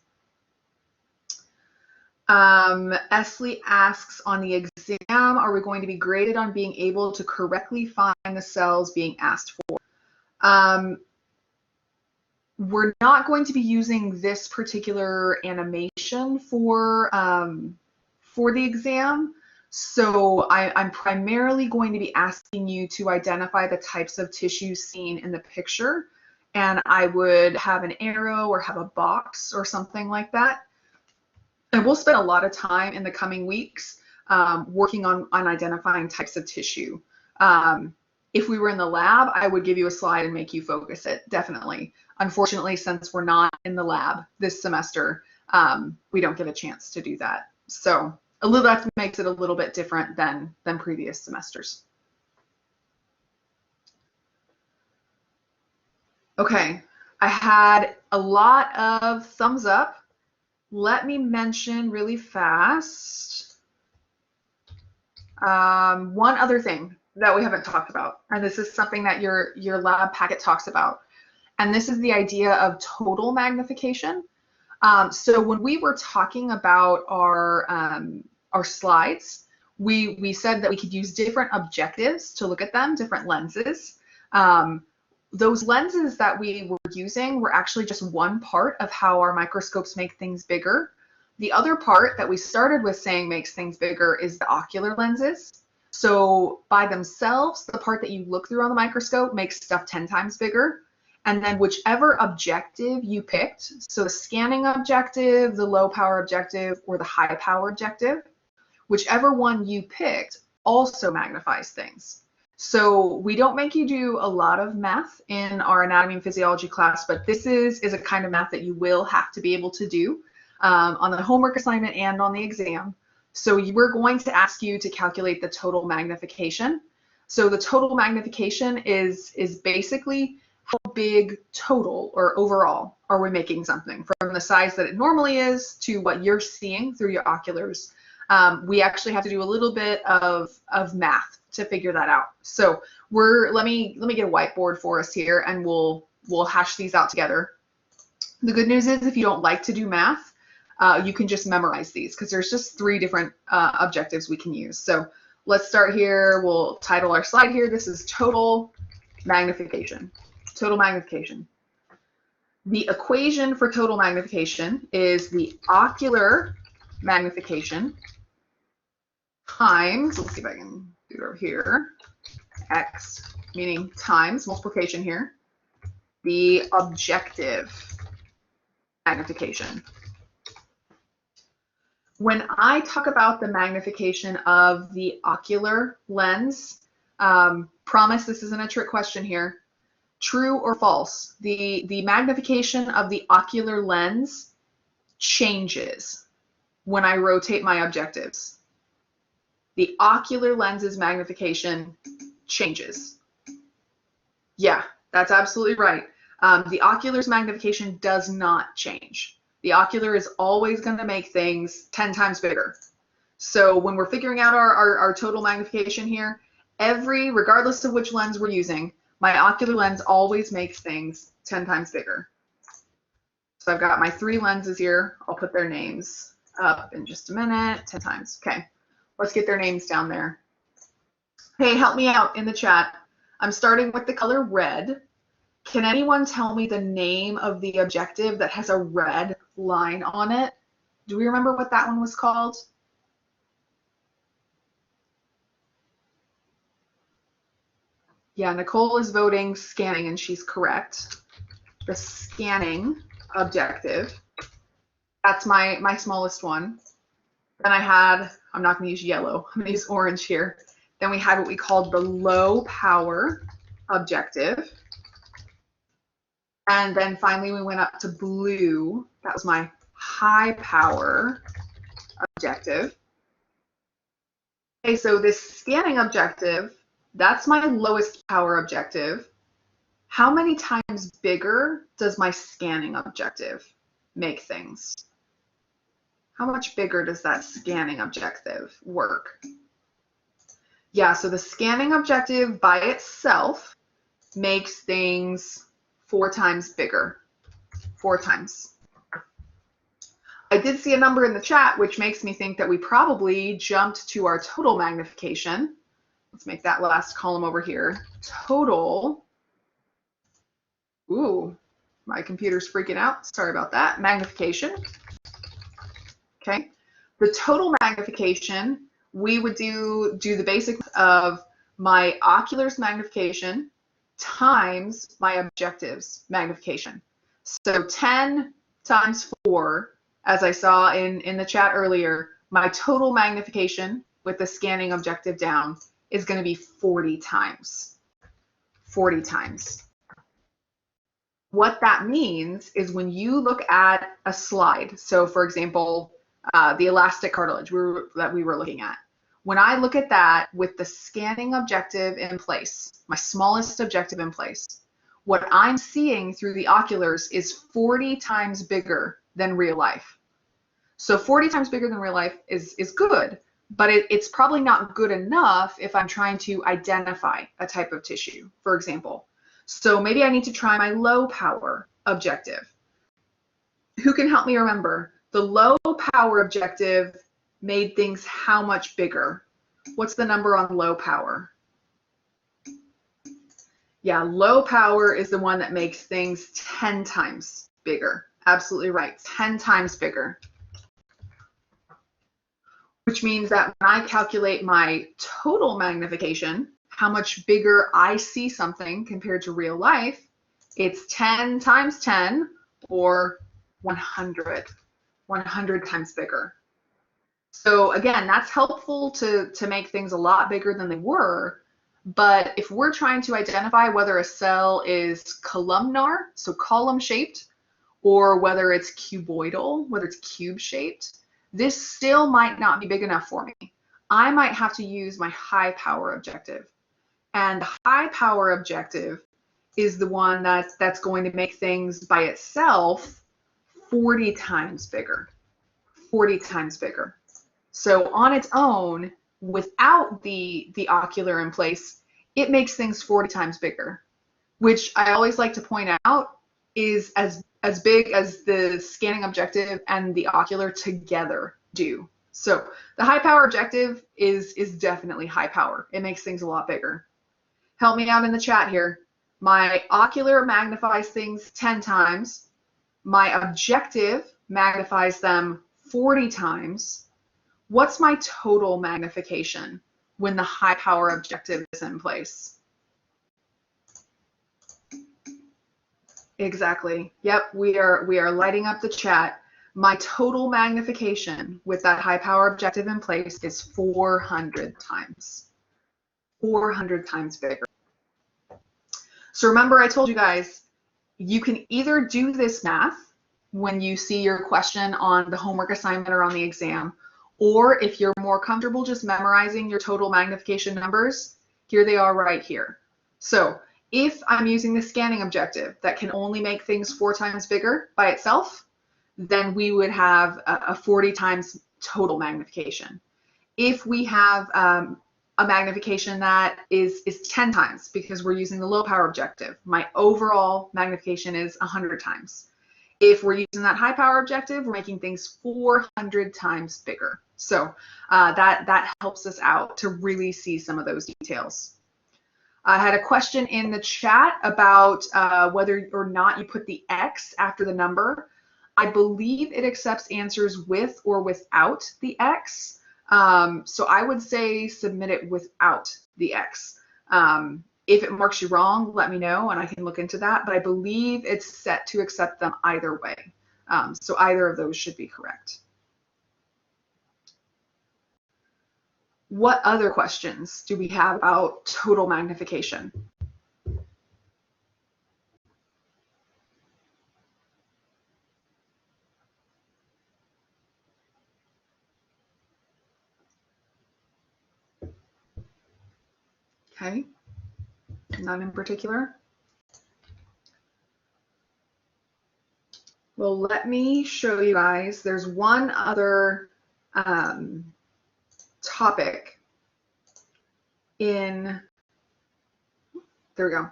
Esley asks, on the exam, are we going to be graded on being able to correctly find the cells being asked for? We're not going to be using this particular animation for the exam. So I'm primarily going to be asking you to identify the types of tissues seen in the picture. And I would have an arrow or have a box or something like that. And we'll spend a lot of time in the coming weeks working on identifying types of tissue. If we were in the lab, I would give you a slide and make you focus it, definitely. Unfortunately, since we're not in the lab this semester, we don't get a chance to do that. So that makes it a little bit different than previous semesters. Okay, I had a lot of thumbs up. Let me mention really fast one other thing that we haven't talked about, and this is something that your lab packet talks about. and this is the idea of total magnification. So when we were talking about our slides, we said that we could use different objectives to look at them, different lenses. Those lenses that we were using were actually just one part of how our microscopes make things bigger. The other part that we started with saying makes things bigger is the ocular lenses. So by themselves, the part that you look through on the microscope makes stuff 10 times bigger. And then whichever objective you picked, so the scanning objective, the low power objective, or the high power objective, whichever one you picked also magnifies things. So we don't make you do a lot of math in our anatomy and physiology class, but this is a kind of math that you will have to be able to do on the homework assignment and on the exam. So we're going to ask you to calculate the total magnification. So the total magnification is basically how big total or overall are we making something, from the size that it normally is to what you're seeing through your oculars. We actually have to do a little bit of math to figure that out. So let me get a whiteboard for us here, and we'll hash these out together. The good news is, if you don't like to do math, you can just memorize these, because there's just 3 different objectives we can use. So let's start here. We'll title our slide here. This is total magnification. Total magnification. The equation for total magnification is the ocular magnification times, let's see if I can do it over here, x, meaning times, multiplication here, the objective magnification. When I talk about the magnification of the ocular lens, promise this isn't a trick question here, true or false, the magnification of the ocular lens changes when I rotate my objectives. The ocular lens's magnification changes. Yeah, that's absolutely right. The ocular's magnification does not change. The ocular is always going to make things 10 times bigger. So when we're figuring out our total magnification here, regardless of which lens we're using, my ocular lens always makes things 10 times bigger. So I've got my 3 lenses here. I'll put their names up in just a minute, 10 times. Okay, let's get their names down there. Hey, help me out in the chat. I'm starting with the color red. Can anyone tell me the name of the objective that has a red line on it? Do we remember what that one was called? Yeah, Nicole is voting scanning, and she's correct. The scanning objective. That's my smallest one. Then I'm not going to use yellow, I'm going to use orange here. Then we had what we called the low power objective. And then finally we went up to blue. That was my high power objective. Okay, so this scanning objective, that's my lowest power objective. How many times bigger does my scanning objective make things? How much bigger does that scanning objective work? Yeah, so the scanning objective by itself makes things 4 times bigger. 4 times. I did see a number in the chat, which makes me think that we probably jumped to our total magnification. Let's make that last column over here. Total. Ooh, my computer's freaking out. Sorry about that. Magnification. Okay. The total magnification, we would do the basic of my ocular's magnification times my objective's magnification. So 10 times 4, as I saw in the chat earlier, my total magnification with the scanning objective down is going to be 40 times. 40 times. What that means is when you look at a slide, so for example, the elastic cartilage that we were looking at, when I look at that with the scanning objective in place, my smallest objective in place, what I'm seeing through the oculars is 40 times bigger than real life. So 40 times bigger than real life is good, but it's probably not good enough if I'm trying to identify a type of tissue, for example. So maybe I need to try my low power objective. Who can help me remember? The low power objective made things how much bigger? What's the number on low power? Yeah, low power is the one that makes things 10 times bigger. Absolutely right, 10 times bigger. Which means that when I calculate my total magnification, how much bigger I see something compared to real life, it's 10 times 10 or 100 times bigger. So again, that's helpful to make things a lot bigger than they were. But if we're trying to identify whether a cell is columnar, so column shaped, or whether it's cuboidal, whether it's cube shaped, this still might not be big enough for me. I might have to use my high power objective. And the high power objective is the one that's going to make things by itself 40 times bigger. 40 times bigger. So on its own, without the ocular in place, it makes things 40 times bigger, which I always like to point out is as big as the scanning objective and the ocular together do. So the high power objective is definitely high power. It makes things a lot bigger. Help me out in the chat here. My ocular magnifies things 10 times. My objective magnifies them 40 times. What's my total magnification when the high power objective is in place? Exactly. Yep, we are lighting up the chat. My total magnification with that high power objective in place is 400 times. 400 times bigger. So remember, I told you guys, you can either do this math when you see your question on the homework assignment or on the exam, or if you're more comfortable just memorizing your total magnification numbers, here they are right here. So if I'm using the scanning objective that can only make things 4 times bigger by itself, then we would have a 40 times total magnification. If we have a magnification that is 10 times because we're using the low power objective, my overall magnification is 100 times. If we're using that high power objective, we're making things 400 times bigger. So that helps us out to really see some of those details. I had a question in the chat about whether or not you put the X after the number. I believe it accepts answers with or without the X. So I would say submit it without the X. If it marks you wrong, let me know and I can look into that, but I believe it's set to accept them either way. So either of those should be correct. What other questions do we have about total magnification? Okay, none in particular. Well, let me show you guys. There's one other topic in, there we go.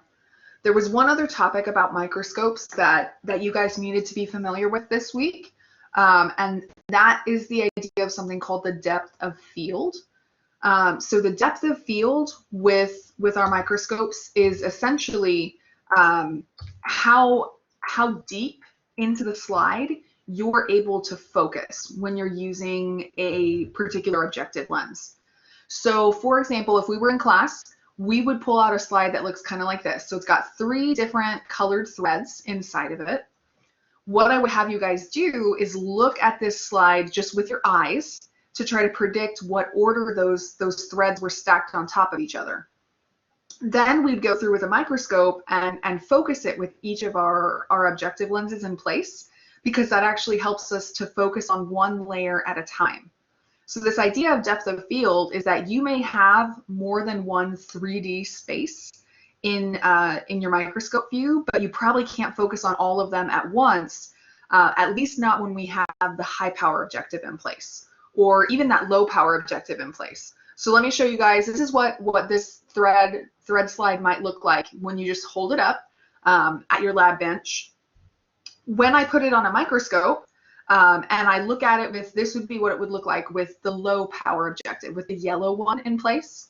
There was one other topic about microscopes that you guys needed to be familiar with this week, and that is the idea of something called the depth of field. So the depth of field with our microscopes is essentially how deep into the slide you're able to focus when you're using a particular objective lens. So for example, if we were in class, we would pull out a slide that looks kind of like this. So it's got 3 different colored threads inside of it. What I would have you guys do is look at this slide just with your eyes to try to predict what order those threads were stacked on top of each other. Then we'd go through with a microscope and focus it with each of our objective lenses in place, because that actually helps us to focus on one layer at a time. So this idea of depth of field is that you may have more than one 3D space in your microscope view, but you probably can't focus on all of them at once, at least not when we have the high power objective in place, or even that low power objective in place. So let me show you guys, this is what this thread slide might look like when you just hold it up at your lab bench. When I put it on a microscope and I look at it with, this would be what it would look like with the low power objective, with the yellow one in place.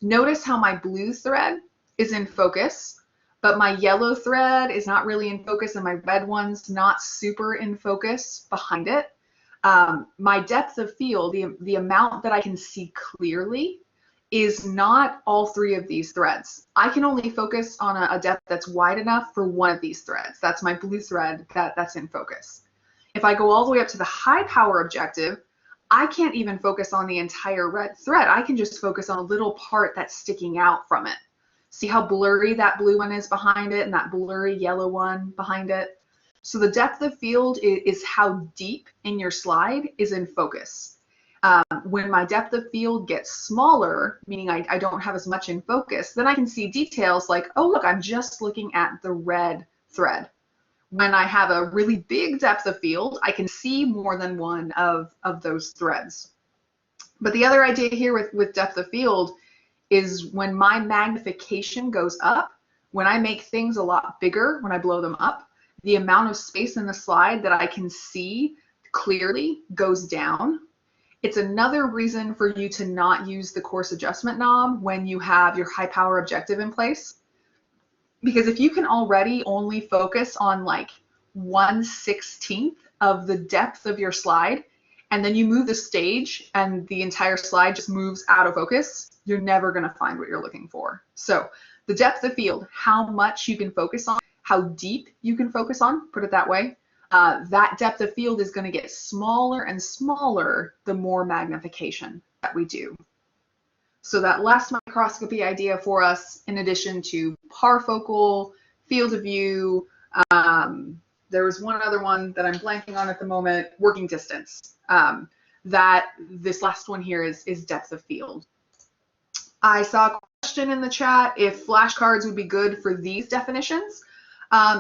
Notice how my blue thread is in focus, but my yellow thread is not really in focus and my red one's not super in focus behind it. My depth of field, the amount that I can see clearly, is not all three of these threads. I can only focus on a depth that's wide enough for one of these threads. That's my blue thread that's in focus. If I go all the way up to the high power objective, I can't even focus on the entire red thread. I can just focus on a little part that's sticking out from it. See how blurry that blue one is behind it and that blurry yellow one behind it? So the depth of field is how deep in your slide is in focus. When my depth of field gets smaller, meaning I don't have as much in focus, then I can see details like, oh, look, I'm just looking at the red thread. When I have a really big depth of field, I can see more than one of those threads. But the other idea here with depth of field is when my magnification goes up, when I make things a lot bigger, when I blow them up, the amount of space in the slide that I can see clearly goes down. It's another reason for you to not use the coarse adjustment knob when you have your high power objective in place. Because if you can already only focus on like 1/16 of the depth of your slide, and then you move the stage and the entire slide just moves out of focus, you're never going to find what you're looking for. So the depth of field, how much you can focus on, how deep you can focus on, put it that way, that depth of field is going to get smaller and smaller the more magnification that we do. So that last microscopy idea for us, in addition to parfocal, field of view, there was one other one that I'm blanking on at the moment, working distance. That this last one here is depth of field. I saw a question in the chat if flashcards would be good for these definitions.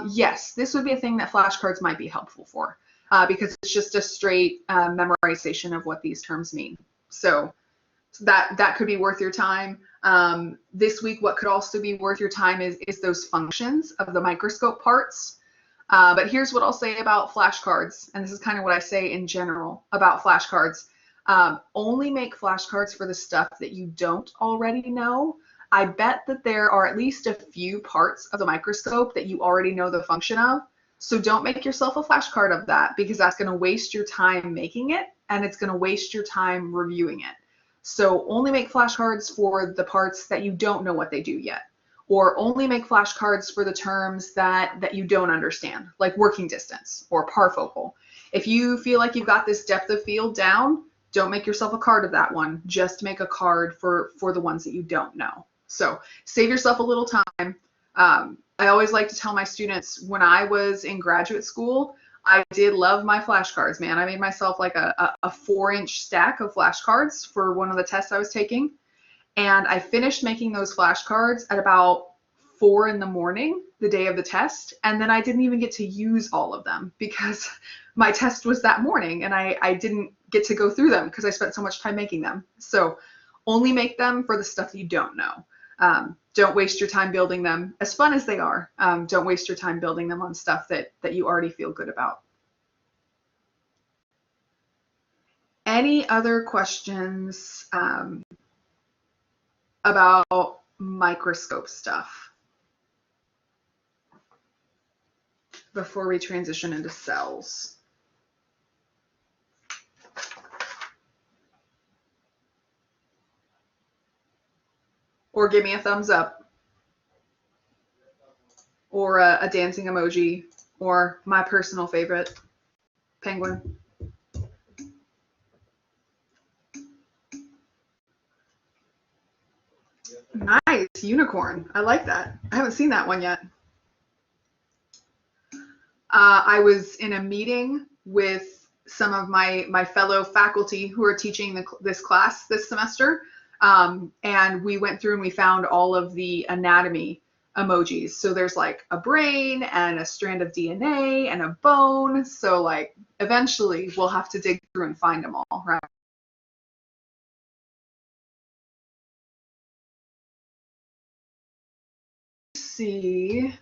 Yes, this would be a thing that flashcards might be helpful for because it's just a straight memorization of what these terms mean. So that could be worth your time. This week, what could also be worth your time is those functions of the microscope parts. But here's what I'll say about flashcards, and this is kind of what I say in general about flashcards. Only make flashcards for the stuff that you don't already know. I bet that there are at least a few parts of the microscope that you already know the function of. So don't make yourself a flashcard of that because that's going to waste your time making it and it's going to waste your time reviewing it. So only make flashcards for the parts that you don't know what they do yet. Or only make flashcards for the terms that you don't understand, like working distance or parfocal. If you feel like you've got this depth of field down, don't make yourself a card of that one. Just make a card for the ones that you don't know. So save yourself a little time. I always like to tell my students when I was in graduate school, I did love my flashcards, man. I made myself like a 4-inch stack of flashcards for one of the tests I was taking. And I finished making those flashcards at about 4 in the morning, the day of the test. And then I didn't even get to use all of them because my test was that morning and I didn't get to go through them because I spent so much time making them. So only make them for the stuff you don't know. Don't waste your time building them, as fun as they are. Don't waste your time building them on stuff that you already feel good about. Any other questions about microscope stuff before we transition into cells? Or give me a thumbs up, or a dancing emoji, or my personal favorite, penguin. Nice, unicorn. I like that. I haven't seen that one yet. I was in a meeting with some of my fellow faculty who are teaching this class this semester. And we went through and we found all of the anatomy emojis. So there's like a brain and a strand of DNA and a bone. So like eventually we'll have to dig through and find them all, right? see.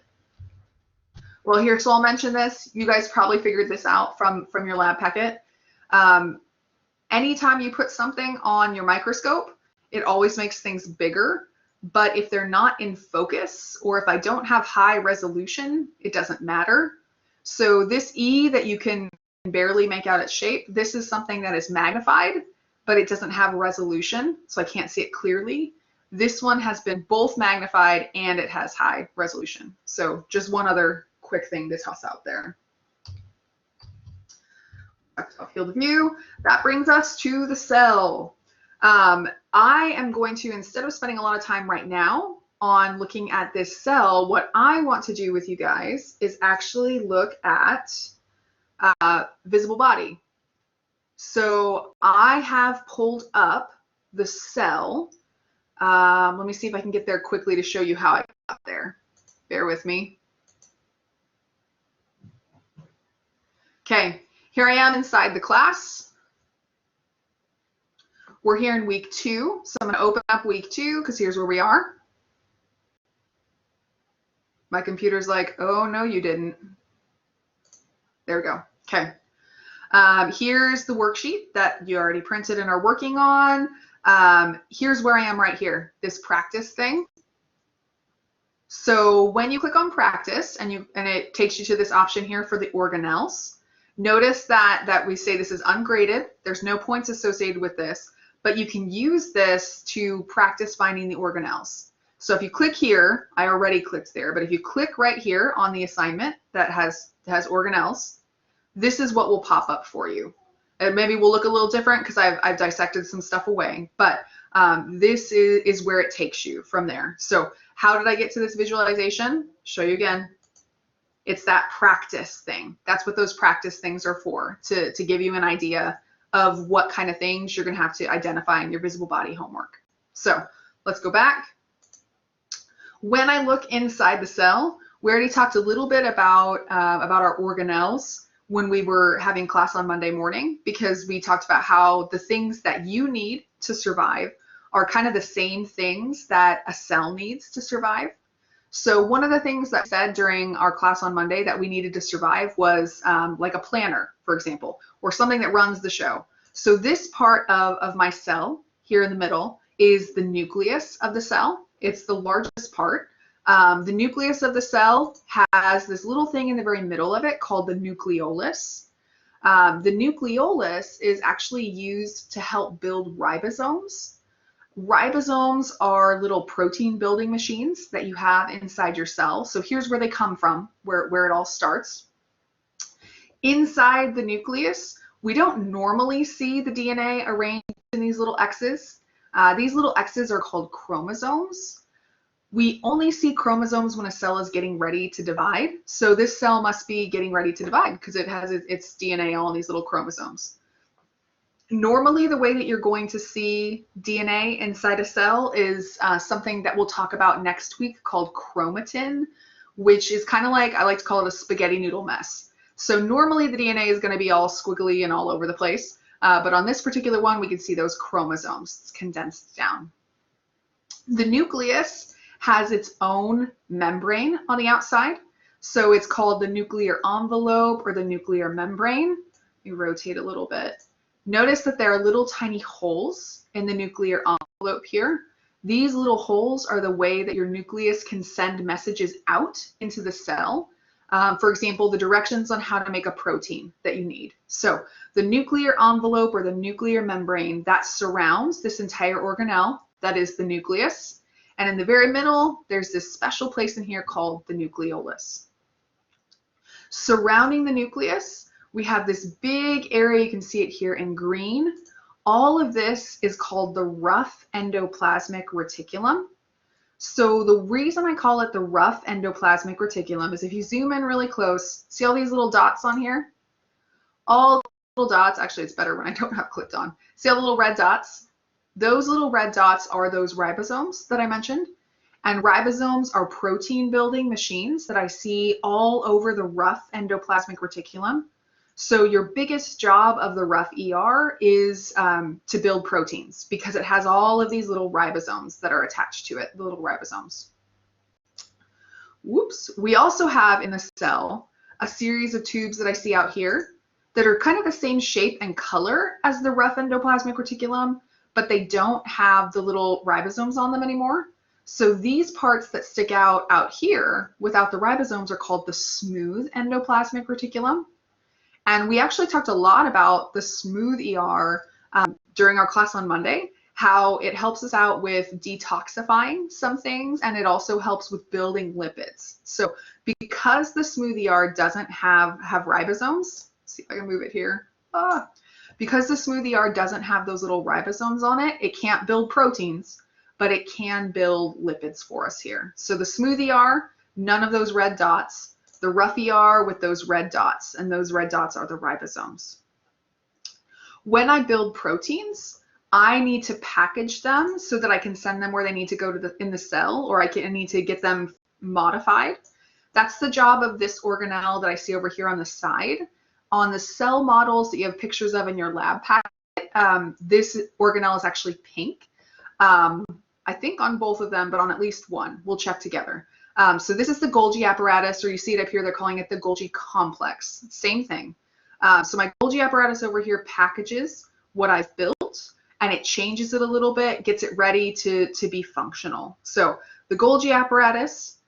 Well, here, so I'll mention this. You guys probably figured this out from your lab packet. Anytime you put something on your microscope, it always makes things bigger. But if they're not in focus, or if I don't have high resolution, it doesn't matter. So this E that you can barely make out its shape, this is something that is magnified, but it doesn't have resolution, so I can't see it clearly. This one has been both magnified and it has high resolution. So just one other quick thing to toss out there. Field of view. That brings us to the cell. I am going to, instead of spending a lot of time right now on looking at this cell, what I want to do with you guys is actually look at visible body. So I have pulled up the cell. Let me see if I can get there quickly to show you how I got there. Bear with me. Okay, here I am inside the class. We're here in week 2, so I'm going to open up week 2 because here's where we are. My computer's like, oh, no, you didn't. There we go. Okay. Here's the worksheet that you already printed and are working on. Here's where I am right here, this practice thing. So when you click on practice and it takes you to this option here for the organelles, notice that we say this is ungraded. There's no points associated with this, but you can use this to practice finding the organelles. So if you click here, I already clicked there, but if you click right here on the assignment that has organelles, this is what will pop up for you. And maybe will look a little different because I've dissected some stuff away, but this is where it takes you from there. So how did I get to this visualization? Show you again. It's that practice thing. That's what those practice things are for, to give you an idea of what kind of things you're going to have to identify in your visible body homework. So let's go back. When I look inside the cell, we already talked a little bit about our organelles when we were having class on Monday morning, because we talked about how the things that you need to survive are kind of the same things that a cell needs to survive. So one of the things that I said during our class on Monday that we needed to survive was like a planner, for example, or something that runs the show. So this part of my cell here in the middle is the nucleus of the cell. It's the largest part. The nucleus of the cell has this little thing in the very middle of it called the nucleolus. The nucleolus is actually used to help build ribosomes. Ribosomes are little protein building machines that you have inside your cell. So here's where they come from, where it all starts. Inside the nucleus, we don't normally see the DNA arranged in these little X's. These little X's are called chromosomes. We only see chromosomes when a cell is getting ready to divide. So this cell must be getting ready to divide because it has its DNA all in these little chromosomes. Normally, the way that you're going to see DNA inside a cell is something that we'll talk about next week called chromatin, which is kind of like, I like to call it a spaghetti noodle mess. So normally the DNA is going to be all squiggly and all over the place. But on this particular one, we can see those chromosomes. It's condensed down. The nucleus has its own membrane on the outside. So it's called the nuclear envelope or the nuclear membrane. Let me rotate a little bit. Notice that there are little tiny holes in the nuclear envelope here. These little holes are the way that your nucleus can send messages out into the cell. For example, the directions on how to make a protein that you need. So the nuclear envelope or the nuclear membrane that surrounds this entire organelle, that is the nucleus. And in the very middle, there's this special place in here called the nucleolus. Surrounding the nucleus, we have this big area, you can see it here in green. All of this is called the rough endoplasmic reticulum. So the reason I call it the rough endoplasmic reticulum is if you zoom in really close, see all these little dots on here? All little dots, actually it's better when I don't have clipped on. See all the little red dots? Those little red dots are those ribosomes that I mentioned. And ribosomes are protein building machines that I see all over the rough endoplasmic reticulum. So your biggest job of the rough ER is to build proteins because it has all of these little ribosomes that are attached to it, the little ribosomes. Whoops. We also have in the cell a series of tubes that I see out here that are kind of the same shape and color as the rough endoplasmic reticulum, but they don't have the little ribosomes on them anymore. So these parts that stick out here without the ribosomes are called the smooth endoplasmic reticulum. And we actually talked a lot about the smooth ER during our class on Monday, how it helps us out with detoxifying some things, and it also helps with building lipids. So because the smooth ER doesn't have ribosomes, let's see if I can move it here. Because the smooth ER doesn't have those little ribosomes on it, it can't build proteins, but it can build lipids for us here. So the smooth ER, none of those red dots. The rough ER with those red dots, and those red dots are the ribosomes. When I build proteins, I need to package them so that I can send them where they need to go to in the cell, or I need to get them modified. That's the job of this organelle that I see over here on the side. On the cell models that you have pictures of in your lab packet, this organelle is actually pink. I think on both of them, but on at least one. We'll check together. So this is the Golgi apparatus, or you see it up here, they're calling it the Golgi complex. Same thing. So my Golgi apparatus over here packages what I've built, and it changes it a little bit, gets it ready to be functional. So the Golgi apparatus,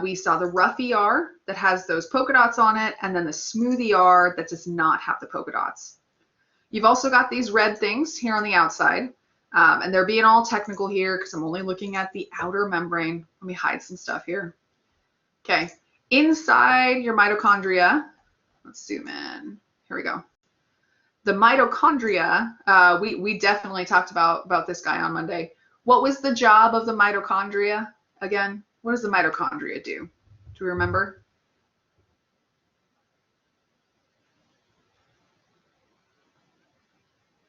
we saw the rough ER that has those polka dots on it, and then the smooth ER that does not have the polka dots. You've also got these red things here on the outside. And they're being all technical here because I'm only looking at the outer membrane. Let me hide some stuff here. Okay, inside your mitochondria, let's zoom in. Here we go. The mitochondria, we definitely talked about this guy on Monday. What was the job of the mitochondria again? What does the mitochondria do? Do we remember?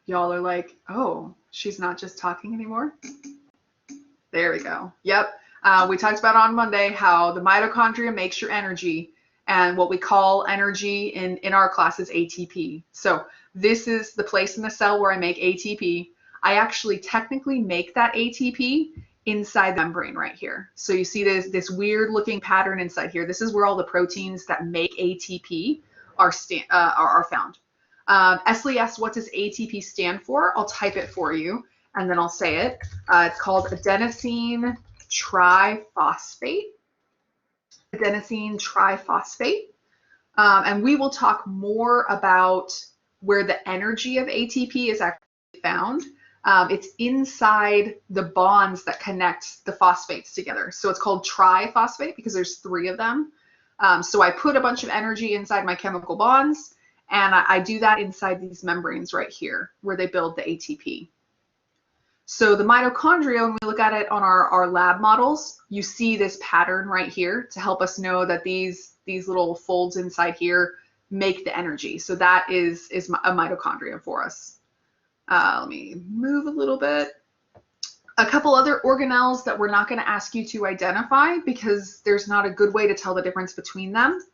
Y'all are like, oh, she's not just talking anymore? There we go. Yep. We talked about on Monday how the mitochondria makes your energy, and what we call energy in our class is ATP. So this is the place in the cell where I make ATP. I actually technically make that ATP inside the membrane right here. So you see this weird looking pattern inside here. This is where all the proteins that make ATP are found. Esley asked, what does ATP stand for? I'll type it for you, and then I'll say it. It's called adenosine triphosphate. Adenosine triphosphate. And we will talk more about where the energy of ATP is actually found. It's inside the bonds that connect the phosphates together. So it's called triphosphate because there's 3 of them. So I put a bunch of energy inside my chemical bonds, and I do that inside these membranes right here where they build the ATP. So the mitochondria, when we look at it on our lab models, you see this pattern right here to help us know that these little folds inside here make the energy. So that is a mitochondria for us. Let me move a little bit. A couple other organelles that we're not going to ask you to identify because there's not a good way to tell the difference between them.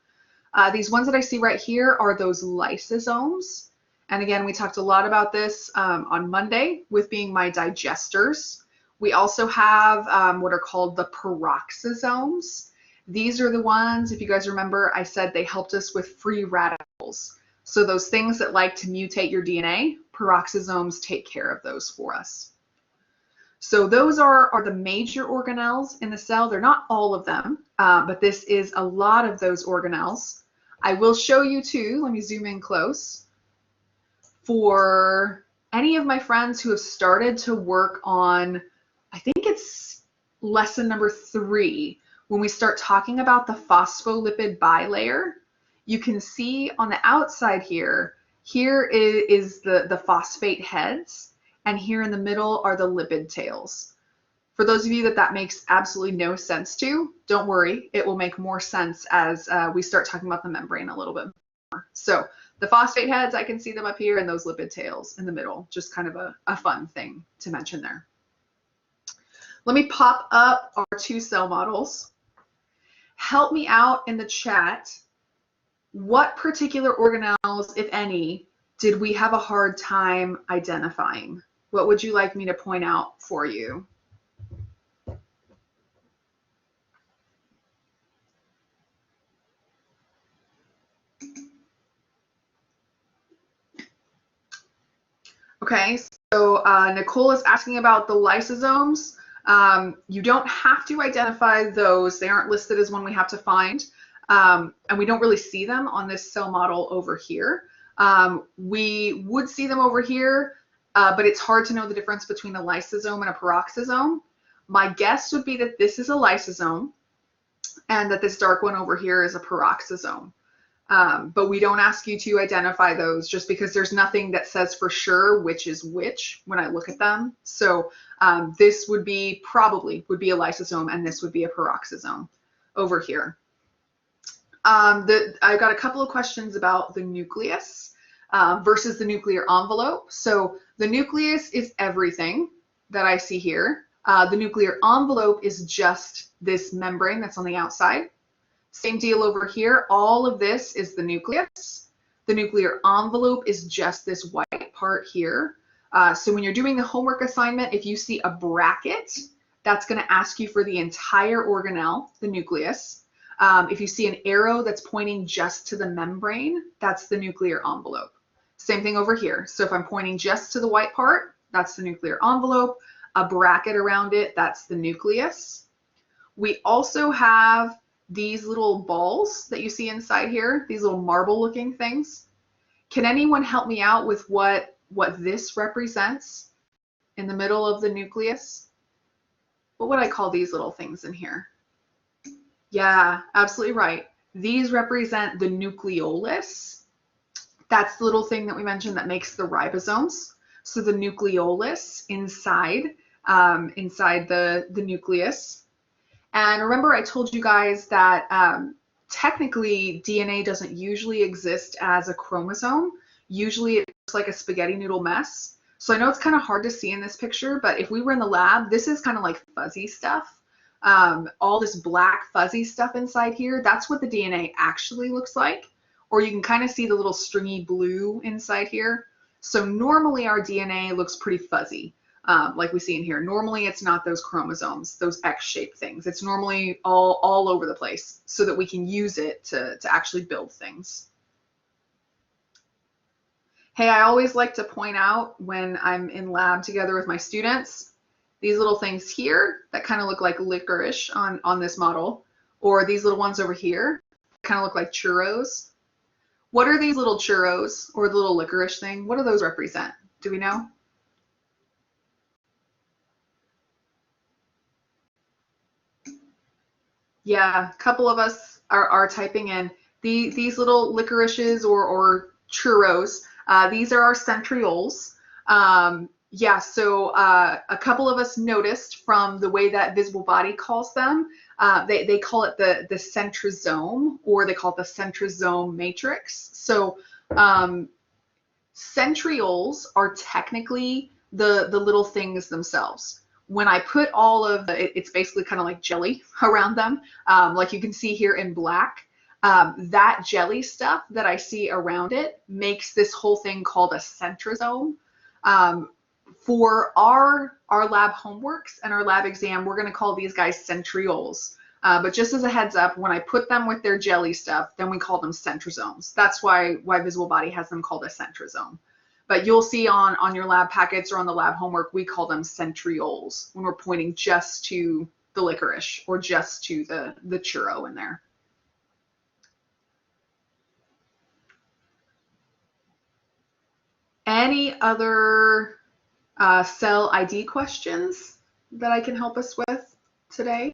These ones that I see right here are those lysosomes. And again, we talked a lot about this on Monday with being my digesters. We also have what are called the peroxisomes. These are the ones, if you guys remember, I said they helped us with free radicals. So those things that like to mutate your DNA, peroxisomes take care of those for us. So those are the major organelles in the cell. They're not all of them, but this is a lot of those organelles. I will show you too, let me zoom in close. For any of my friends who have started to work on, I think it's lesson number 3, when we start talking about the phospholipid bilayer, you can see on the outside here is the phosphate heads, and here in the middle are the lipid tails. For those of you that makes absolutely no sense to, don't worry, it will make more sense as we start talking about the membrane a little bit more. So the phosphate heads, I can see them up here, and those lipid tails in the middle, just kind of a fun thing to mention there. Let me pop up our 2 cell models. Help me out in the chat. What particular organelles, if any, did we have a hard time identifying? What would you like me to point out for you? Okay, so Nicole is asking about the lysosomes. You don't have to identify those. They aren't listed as one we have to find. And we don't really see them on this cell model over here. We would see them over here, but it's hard to know the difference between a lysosome and a peroxisome. My guess would be that this is a lysosome and that this dark one over here is a peroxisome. But we don't ask you to identify those just because there's nothing that says for sure which is which when I look at them. So this would be probably would be a lysosome and this would be a peroxisome over here. I've got a couple of questions about the nucleus versus the nuclear envelope. So the nucleus is everything that I see here. The nuclear envelope is just this membrane that's on the outside. Same deal over here. All of this is the nucleus. The nuclear envelope is just this white part here. So when you're doing the homework assignment, if you see a bracket, that's going to ask you for the entire organelle, the nucleus. If you see an arrow that's pointing just to the membrane, that's the nuclear envelope. Same thing over here. So if I'm pointing just to the white part, that's the nuclear envelope. A bracket around it, that's the nucleus. We also have these little balls that you see inside here, these little marble looking things. Can anyone help me out with what this represents in the middle of the nucleus? What would I call these little things in here? Yeah, absolutely right. These represent the nucleolus. That's the little thing that we mentioned that makes the ribosomes. So the nucleolus inside the nucleus. And remember, I told you guys that technically DNA doesn't usually exist as a chromosome. Usually it looks like a spaghetti noodle mess. So I know it's kind of hard to see in this picture, but if we were in the lab, this is kind of like fuzzy stuff. All this black fuzzy stuff inside here, that's what the DNA actually looks like. Or you can kind of see the little stringy blue inside here. So normally our DNA looks pretty fuzzy. Like we see in here. Normally it's not those chromosomes, those X-shaped things. It's normally all over the place so that we can use it to actually build things. Hey, I always like to point out when I'm in lab together with my students, these little things here that kind of look like licorice on this model, or these little ones over here kind of look like churros. What are these little churros or the little licorice thing? What do those represent? Do we know? Yeah, a couple of us are typing in these little licorices or churros. These are our centrioles. Yeah, so a couple of us noticed from the way that Visible Body calls them, they call it the centrosome, or they call it the centrosome matrix. So centrioles are technically the little things themselves. When I put all of it's basically kind of like jelly around them, like you can see here in black. That jelly stuff that I see around it makes this whole thing called a centrosome. For our lab homeworks and our lab exam, we're going to call these guys centrioles. But just as a heads up, when I put them with their jelly stuff, then we call them centrosomes. That's why Visible Body has them called a centrosome. But you'll see on your lab packets or on the lab homework, we call them centrioles when we're pointing just to the licorice or just to the churro in there. Any other cell ID questions that I can help us with today?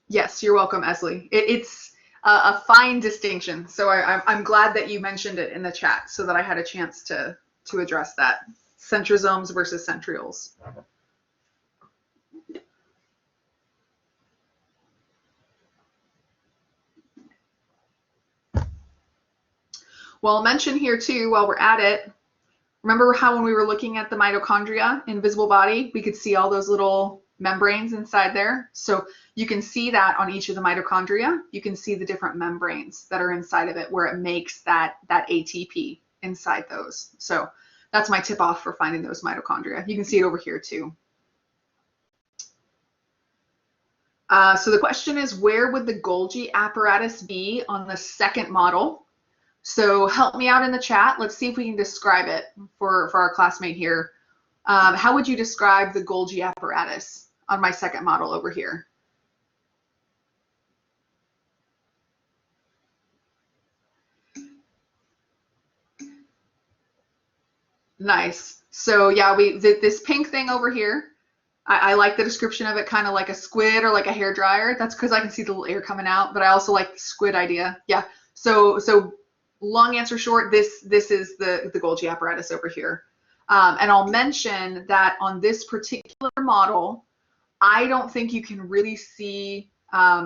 Yes, you're welcome, Esley. It's a fine distinction. So I'm glad that you mentioned it in the chat so that I had a chance to address that. Centrosomes versus centrioles. Well, I'll mention here too, while we're at it, remember how when we were looking at the mitochondria in Visible Body, we could see all those little membranes inside there? So you can see that on each of the mitochondria. You can see the different membranes that are inside of it where it makes that ATP inside those. So that's my tip off for finding those mitochondria. You can see it over here too. So the question is, where would the Golgi apparatus be on the second model? So help me out in the chat. Let's see if we can describe it for our classmate here. How would you describe the Golgi apparatus on my second model over here? Nice. So yeah, this pink thing over here, I like the description of it, kind of like a squid or like a hair dryer. That's because I can see the little air coming out, but I also like the squid idea. Yeah. So long answer short, this is the Golgi apparatus over here. And I'll mention that on this particular model, I don't think you can really see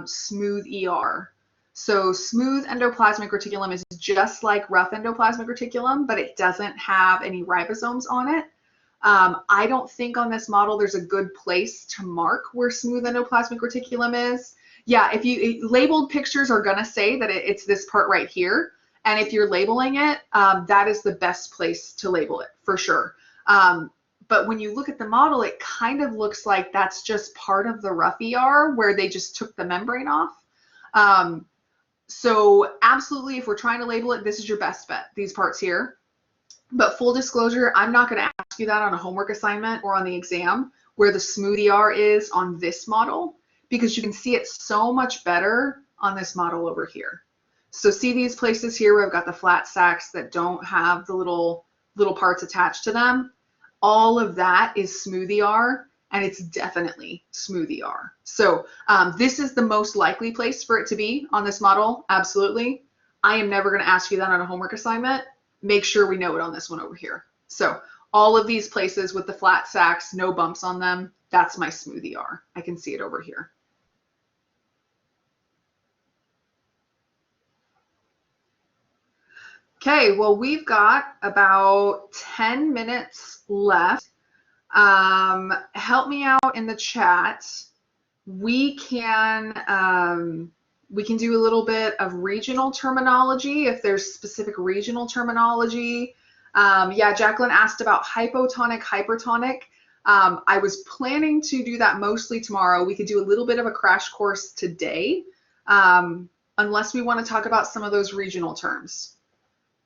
smooth ER. So smooth endoplasmic reticulum is just like rough endoplasmic reticulum, but it doesn't have any ribosomes on it. I don't think on this model there's a good place to mark where smooth endoplasmic reticulum is. Yeah, if you labeled pictures are gonna say that it's this part right here. And if you're labeling it, that is the best place to label it for sure. But when you look at the model, it kind of looks like that's just part of the rough ER where they just took the membrane off. So absolutely, if we're trying to label it, this is your best bet, these parts here. But full disclosure, I'm not going to ask you that on a homework assignment or on the exam where the smooth ER is on this model, because you can see it so much better on this model over here. So see these places here where I've got the flat sacs that don't have the little parts attached to them? All of that is smooth ER, and it's definitely smooth ER. So this is the most likely place for it to be on this model, absolutely. I am never going to ask you that on a homework assignment. Make sure we know it on this one over here. So all of these places with the flat sacs, no bumps on them, that's my smooth ER. I can see it over here. Okay, well, we've got about 10 minutes left. Help me out in the chat. We can do a little bit of regional terminology if there's specific regional terminology. Yeah, Jacqueline asked about hypotonic, hypertonic. I was planning to do that mostly tomorrow. We could do a little bit of a crash course today, unless we want to talk about some of those regional terms.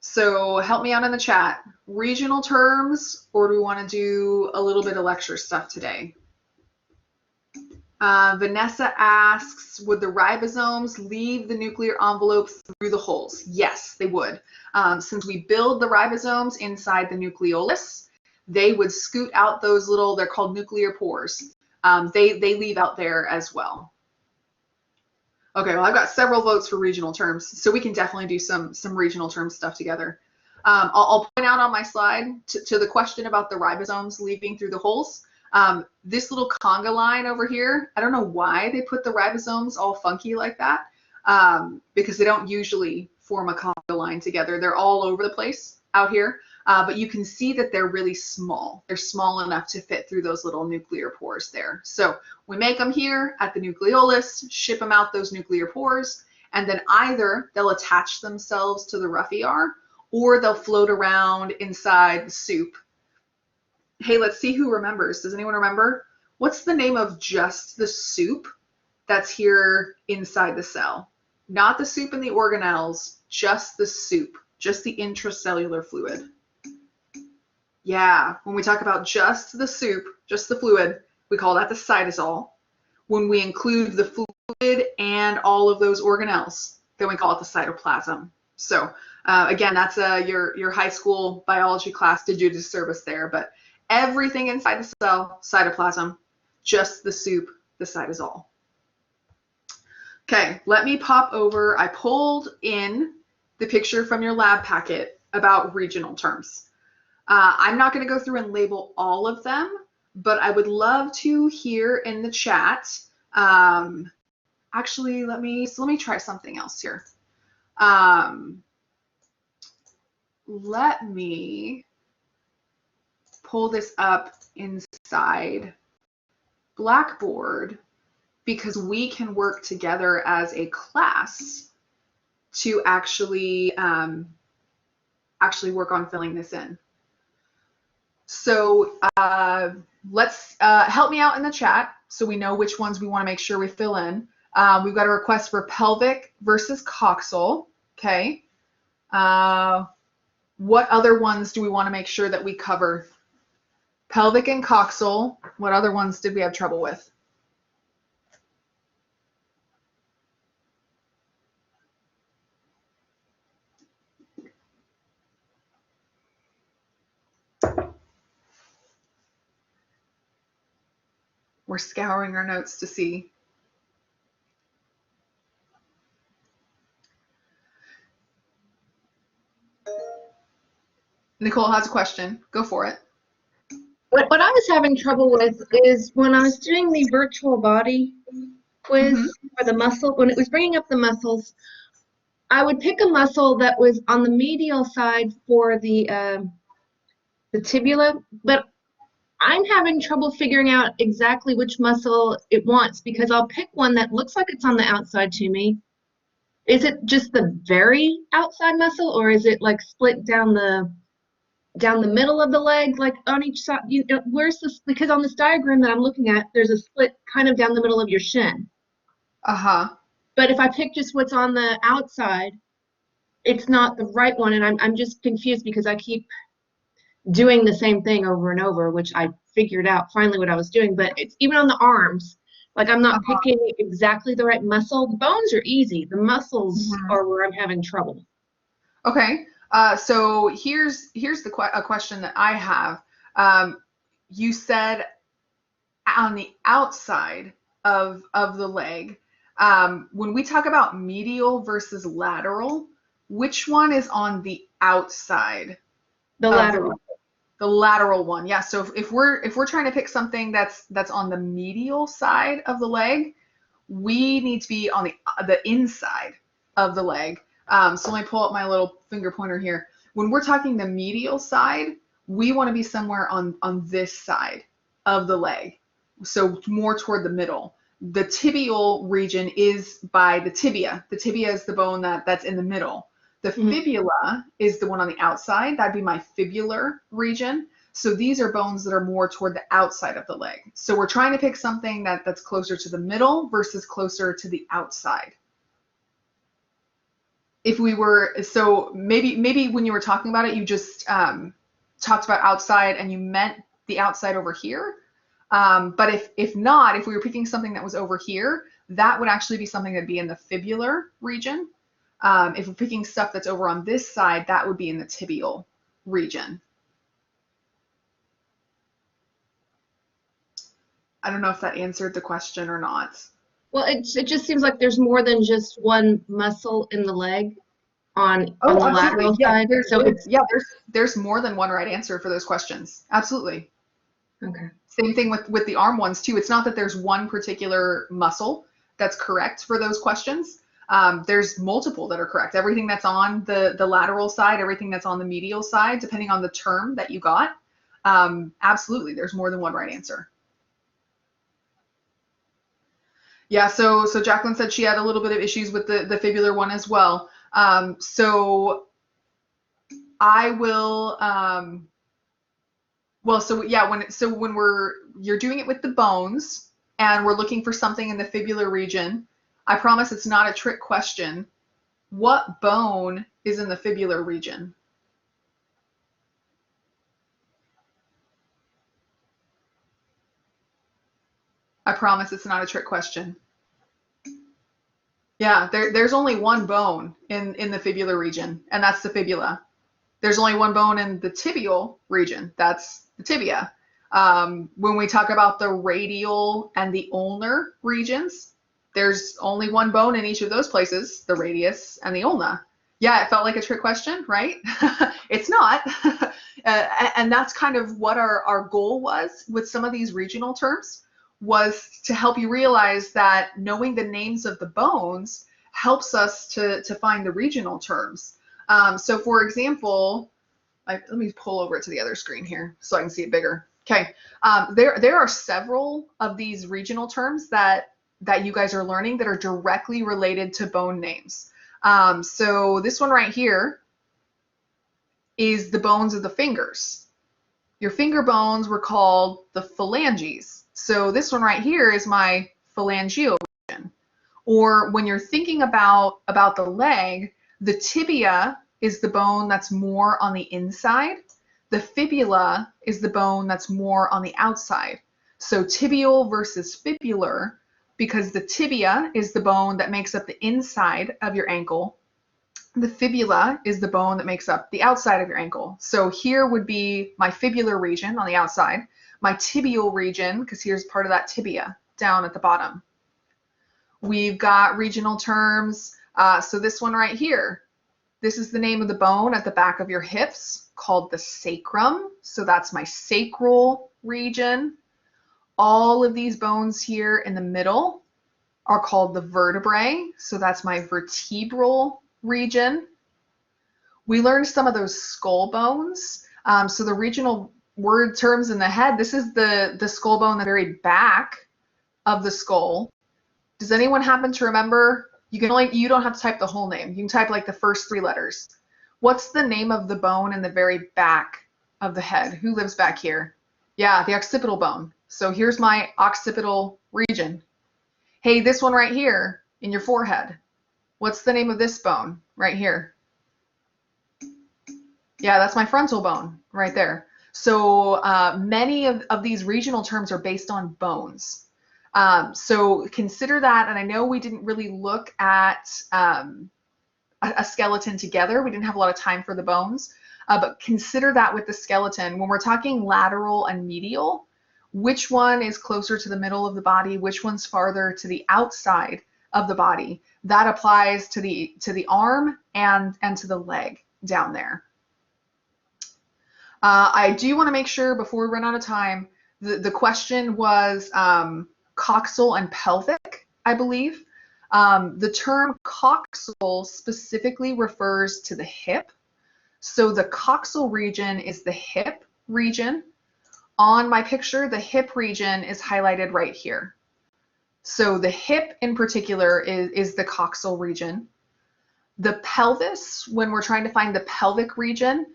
So help me out in the chat. Regional terms, or do we want to do a little bit of lecture stuff today? Vanessa asks, would the ribosomes leave the nuclear envelope through the holes? Yes, they would. Since we build the ribosomes inside the nucleolus, they would scoot out those little, they're called nuclear pores. They leave out there as well. Okay, well, I've got several votes for regional terms, so we can definitely do some regional term stuff together. I'll point out on my slide to the question about the ribosomes leaving through the holes. This little conga line over here, I don't know why they put the ribosomes all funky like that, because they don't usually form a conga line together. They're all over the place out here, but you can see that they're really small. They're small enough to fit through those little nuclear pores there. So we make them here at the nucleolus, ship them out those nuclear pores, and then either they'll attach themselves to the rough ER, or they'll float around inside the soup. Hey, let's see who remembers. Does anyone remember? What's the name of just the soup that's here inside the cell? Not the soup and the organelles, just the soup, just the intracellular fluid. Yeah, when we talk about just the soup, just the fluid, we call that the cytosol. When we include the fluid and all of those organelles, then we call it the cytoplasm. So again, that's your high school biology class did you a disservice there, but everything inside the cell, cytoplasm, just the soup, the cytosol. Okay, let me pop over. I pulled in the picture from your lab packet about regional terms. I'm not going to go through and label all of them, but I would love to hear in the chat. Actually, let me try something else here. Let me pull this up inside Blackboard, because we can work together as a class to actually work on filling this in. So let's help me out in the chat so we know which ones we want to make sure we fill in. We've got a request for pelvic versus coxal. Okay. What other ones do we want to make sure that we cover? Pelvic and coxal. What other ones did we have trouble with? We're scouring our notes to see. Nicole has a question. Go for it. What I was having trouble with is when I was doing the virtual body quiz for the muscle, when it was bringing up the muscles, I would pick a muscle that was on the medial side for the tibia, but I'm having trouble figuring out exactly which muscle it wants because I'll pick one that looks like it's on the outside to me. Is it just the very outside muscle, or is it like split down the middle of the leg, like on each side? You know, where's this? Because on this diagram that I'm looking at, there's a split kind of down the middle of your shin. But if I pick just what's on the outside, it's not the right one, and I'm just confused because I keep doing the same thing over and over, which I figured out finally what I was doing. But it's even on the arms, like I'm not picking exactly the right muscle. The bones are easy. The muscles are where I'm having trouble. Okay. So here's a question that I have. You said on the outside of the leg. When we talk about medial versus lateral, which one is on the outside? The lateral. The lateral one. Yeah. So if we're trying to pick something that's on the medial side of the leg, we need to be on the inside of the leg. So let me pull up my little finger pointer here. When we're talking the medial side, we want to be somewhere on this side of the leg. So more toward the middle. The tibial region is by the tibia. The tibia is the bone that's in the middle. The fibula is the one on the outside. That'd be my fibular region. So these are bones that are more toward the outside of the leg. So we're trying to pick something that's closer to the middle versus closer to the outside. If we were, so maybe when you were talking about it, you just talked about outside and you meant the outside over here. But if not, if we were picking something that was over here, that would actually be something that'd be in the fibular region. If we're picking stuff that's over on this side, that would be in the tibial region. I don't know if that answered the question or not. Well, it just seems like there's more than just one muscle in the leg on the lateral side. There's more than one right answer for those questions. Absolutely. Okay. Same thing with the arm ones too. It's not that there's one particular muscle that's correct for those questions. There's multiple that are correct. Everything that's on the lateral side, everything that's on the medial side, depending on the term that you got. Absolutely, there's more than one right answer. Yeah, so Jacqueline said she had a little bit of issues with the fibular one as well. So I will, when you're doing it with the bones and we're looking for something in the fibular region, I promise it's not a trick question. What bone is in the fibular region? I promise it's not a trick question. Yeah, there's only one bone in the fibular region, and that's the fibula. There's only one bone in the tibial region. That's the tibia. When we talk about the radial and the ulnar regions, there's only one bone in each of those places, the radius and the ulna. Yeah, it felt like a trick question, right? It's not. And that's kind of what our goal was with some of these regional terms, was to help you realize that knowing the names of the bones helps us to find the regional terms. So for example, let me pull over to the other screen here so I can see it bigger. Okay, there are several of these regional terms that you guys are learning that are directly related to bone names. So this one right here is the bones of the fingers. Your finger bones were called the phalanges. So this one right here is my phalangeal region. Or when you're thinking about the leg, the tibia is the bone that's more on the inside. The fibula is the bone that's more on the outside. So tibial versus fibular, because the tibia is the bone that makes up the inside of your ankle. The fibula is the bone that makes up the outside of your ankle. So here would be my fibular region on the outside, my tibial region, because here's part of that tibia down at the bottom. We've got regional terms. So this one right here, this is the name of the bone at the back of your hips called the sacrum. So that's my sacral region. All of these bones here in the middle are called the vertebrae. So that's my vertebral region. We learned some of those skull bones. So the regional word terms in the head, this is the skull bone, the very back of the skull. Does anyone happen to remember? You don't have to type the whole name. You can type like the first 3 letters. What's the name of the bone in the very back of the head? Who lives back here? Yeah, the occipital bone. So here's my occipital region. Hey, this one right here in your forehead. What's the name of this bone right here? Yeah, that's my frontal bone right there. So many of these regional terms are based on bones. So consider that, and I know we didn't really look at a skeleton together. We didn't have a lot of time for the bones, but consider that with the skeleton. When we're talking lateral and medial, which one is closer to the middle of the body? Which one's farther to the outside of the body? That applies to the arm and to the leg down there. I do want to make sure before we run out of time, the question was coxal and pelvic, I believe. The term coxal specifically refers to the hip. So the coxal region is the hip region. On my picture, the hip region is highlighted right here. So the hip in particular is the coxal region. The pelvis, when we're trying to find the pelvic region,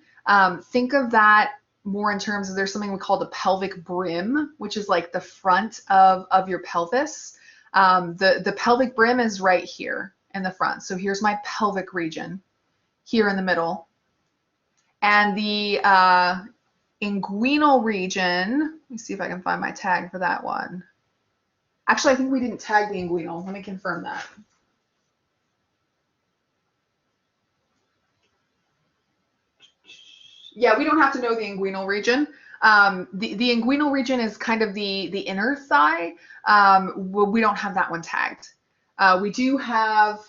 think of that more in terms of there's something we call the pelvic brim, which is like the front of your pelvis. The pelvic brim is right here in the front. So here's my pelvic region here in the middle. And the inguinal region, let me see if I can find my tag for that one. Actually, I think we didn't tag the inguinal. Let me confirm that. Yeah, we don't have to know the inguinal region. The inguinal region is kind of the inner thigh. We don't have that one tagged. We do have,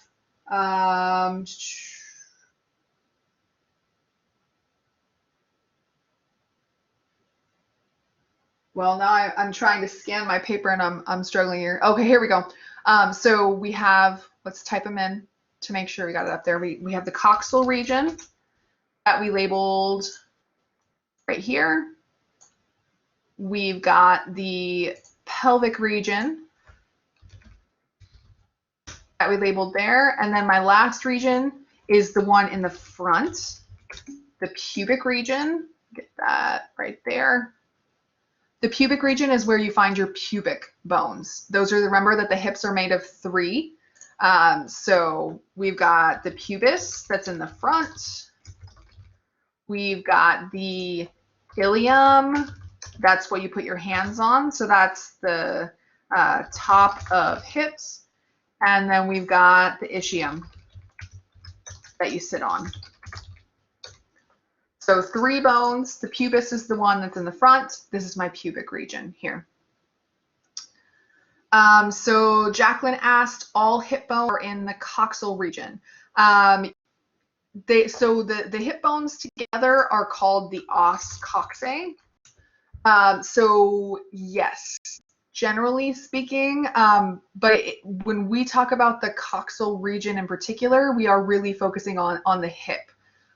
well, now I'm trying to scan my paper and I'm struggling here. Okay, here we go. So we have, let's type them in to make sure we got it up there. We have the coxal region that we labeled right here. We've got the pelvic region that we labeled there. And then my last region is the one in the front, the pubic region. Get that right there. The pubic region is where you find your pubic bones. Those are, remember that the hips are made of 3. So we've got the pubis that's in the front. We've got the ilium. That's what you put your hands on. So that's the top of hips. And then we've got the ischium that you sit on. So 3 bones. The pubis is the one that's in the front. This is my pubic region here. So Jacqueline asked, all hip bones are in the coxal region. So the hip bones together are called the os coxae. So yes, generally speaking, but when we talk about the coxal region in particular, we are really focusing on the hip.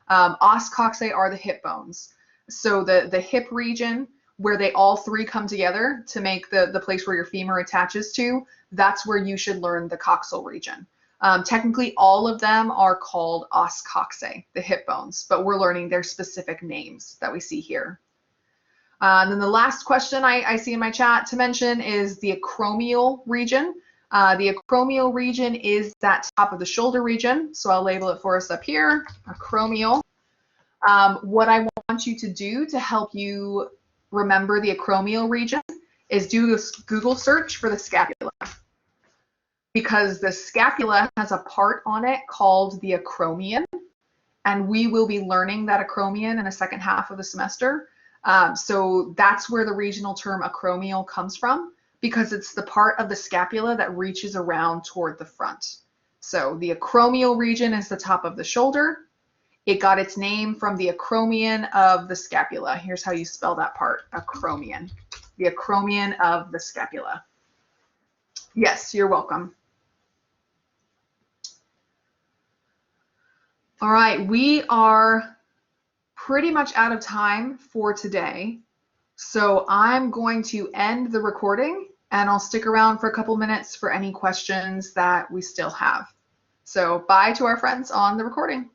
Os coxae are the hip bones. So the hip region, where they all 3 come together to make the place where your femur attaches to, that's where you should learn the coxal region. Technically, all of them are called os coxae, the hip bones, but we're learning their specific names that we see here. And then the last question I see in my chat to mention is the acromial region. The acromial region is that top of the shoulder region, so I'll label it for us up here, acromial. What I want you to do to help you remember the acromial region is do a Google search for the scapula, because the scapula has a part on it called the acromion, and we will be learning that acromion in the second half of the semester. So that's where the regional term acromial comes from, because it's the part of the scapula that reaches around toward the front. So the acromial region is the top of the shoulder. It got its name from the acromion of the scapula. Here's how you spell that part, acromion. The acromion of the scapula. Yes, you're welcome. All right, we are pretty much out of time for today. So I'm going to end the recording, and I'll stick around for a couple minutes for any questions that we still have. So bye to our friends on the recording.